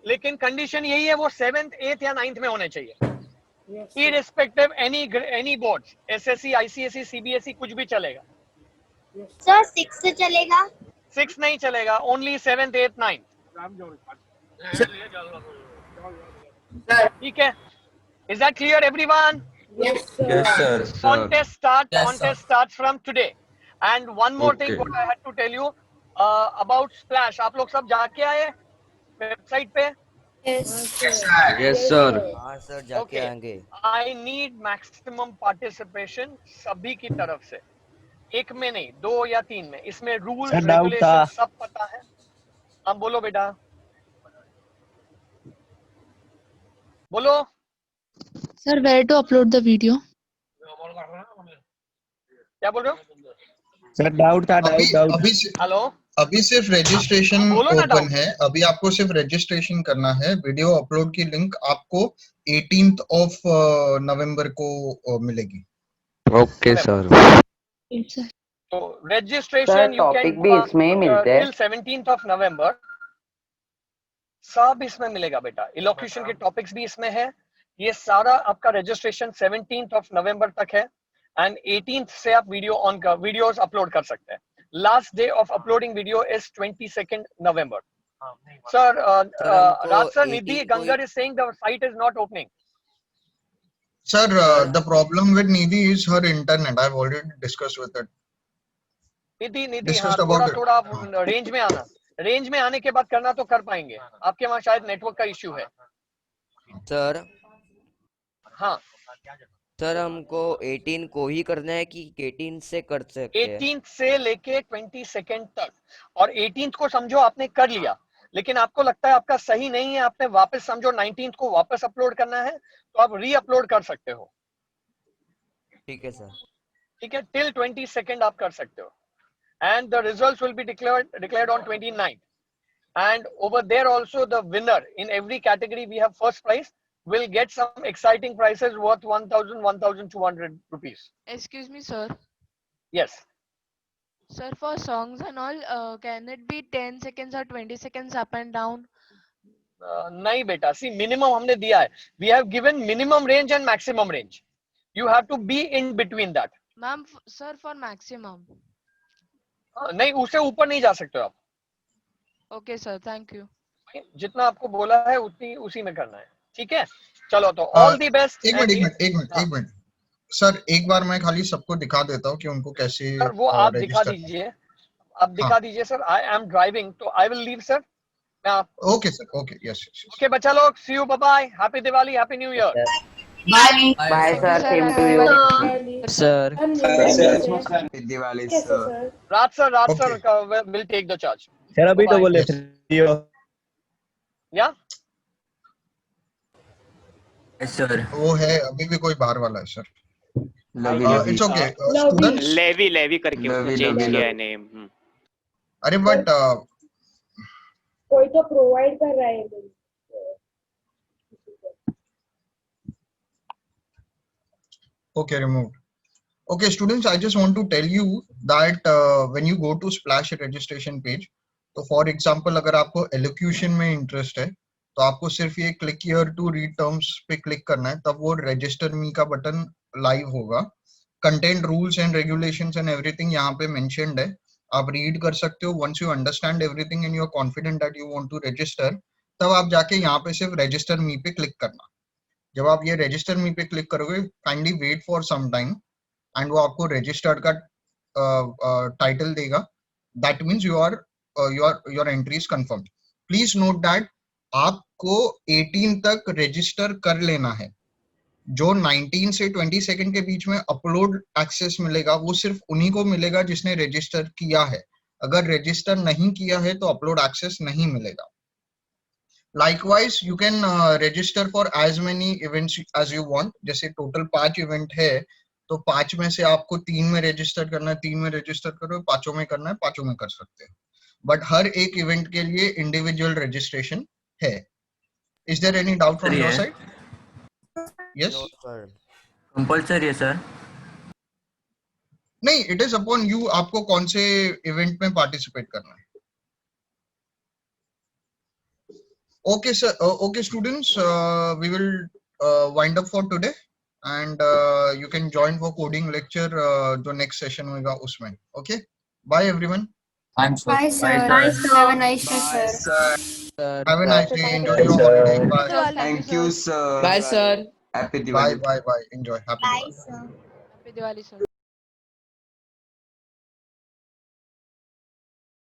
लेकिन कंडीशन यही है, वो 7th, 8th या 9th में होने चाहिए. Irrespective any boards, SSC, ICSE, CBSE कुछ भी चलेगा. सर 6 से चलेगा? 6 नहीं चलेगा, only 7th, 8th, 9th. ठीक है? Is that clear, everyone? Yes, sir. Contest starts from today. And one more thing what I had to tell you about Splash. आप लोग सब जाके आए वेबसाइट पे? Yes, sir. हाँ सर, जाके आएंगे. I need maximum participation सभी की तरफ से. एक में नहीं, 2 या 3 में. इसमें rules, regulations सब पता है. अब बोलो बेटा. बोलो. Sir, where to upload the video? क्या बोल रहे हो? सर डाउट था. हेलो. अभी सिर्फ रजिस्ट्रेशन ओपन है. अभी आपको सिर्फ रजिस्ट्रेशन करना है. वीडियो अपलोड की लिंक आपको 18th of नवंबर को मिलेगी. Okay sir. तो registration you can भी इसमें ही मिलते हैं. till 17th of November. सब इसमें मिलेगा बेटा. Elocution के टॉपिक्स भी इसमें है. ये सारा आपका रजिस्ट्रेशन 17th of November तक है. एंड 18th से आप वीडियोस अपलोड कर सकते हैं. Last day of uploading video is 22nd November. Sir, Raj sir, Nidhi Gangar is saying the site is not opening. Sir, the problem with Nidhi is her internet. I've already discussed with it. Nidhi हाँ, थोड़ा range में आना. Range में आने के बाद करना तो कर पाएंगे. आपके वहाँ शायद नेटवर्क का इश्यू है. सर. हाँ. सर हमको 18 को ही करना है कि 18 से कर सकते हैं? 18th से लेके 22nd तक. और 18th को समझो आपने कर लिया, लेकिन आपको लगता है आपका सही नहीं है, आपने वापस समझो 19th को वापस अपलोड करना है, तो आप री अपलोड कर सकते हो. ठीक है सर. ठीक है, टिल 22nd आप कर सकते हो. And the results will be declared on 29th. And over there also the winner in every category we have first prize will get some exciting prizes worth 1,200 rupees. Excuse me, sir. Yes. Sir, for songs and all, can it be 10 seconds or 20 seconds up and down? नहीं बेटा, see minimum हमने दिया है. We have given minimum range and maximum range. You have to be in between that. Ma'am, sir, for maximum. नहीं, उससे ऊपर नहीं जा सकते आप. Okay, sir. Thank you. जितना आपको बोला है उतनी उसी में करना है. ठीक है, चलो तो ऑल दी बेस्ट. एक मिनट सर, एक बार मैं खाली सबको दिखा देता हूँ कि उनको कैसे. सर वो आप दिखा दीजिए, सर. आई एम ड्राइविंग, तो I will leave sir. Okay sir. Okay. Yes. Okay बच्चा लोग, see you, bye bye. Happy Diwali, happy new year. Bye sir. Same to you sir. Diwali sir. Raj sir will take the charge. Sir अभी तो बोले या sir वो है, अभी भी कोई बाहर वाला है सर. It's okay. स्टूडेंट्स लेवी करके उसने चेंज किया है नेम. अरे बट कोई तो प्रोवाइड कर रहा है. Okay, removed. Okay, students, I just want to tell you that when you go to Splash registration page, तो for example अगर आपको elocution में interest है, तो आपको सिर्फ ये click here to read terms पे click करना है. तब वो register me का बटन live होगा. Content rules and regulations and everything यहाँ पे mentioned है. आप read कर सकते हो. Once you understand everything and you are confident that you want to register, तब आप जाके यहाँ पे सिर्फ register me पे click करना. जब आप ये register me पे click करोगे, kindly wait for some time and वो आपको registered का title देगा. That means your entry is confirmed. Please note that आप आपको 18 तक रजिस्टर कर लेना है। जो 19 से 22 के बीच में अपलोड एक्सेस मिलेगा वो सिर्फ उन्हीं को मिलेगा जिसने रजिस्टर किया है। अगर रजिस्टर नहीं किया है तो अपलोड एक्सेस नहीं मिलेगा। Likewise, you can register for as many events as you want. जैसे टोटल 5 इवेंट है तो 5 में से आपको 3 में रजिस्टर करना है, 3 में रजिस्टर करो, 5 में करना है, 5 में कर सकते हैं। बट हर एक इवेंट के लिए इंडिविजुअल रजिस्ट्रेशन है। Is there any doubt from your side? Yes. Compulsory है सर? नहीं, it is upon you, आपको कौन से इवेंट में पार्टिसिपेट करना है। Okay, sir. Okay, students. We will wind up for today, and you can join for coding lecture. जो next session होगा उसमें. Okay. Bye, everyone. Thanks, sir. Bye, sir. Bye, sir. Have a nice day, sir. Have a nice day. Enjoy your holiday. Bye. Thank you, sir. Bye, sir. Happy Bye. Diwali. Bye. Bye. Enjoy. Happy Bye, Diwali. sir. Happy Diwali, sir.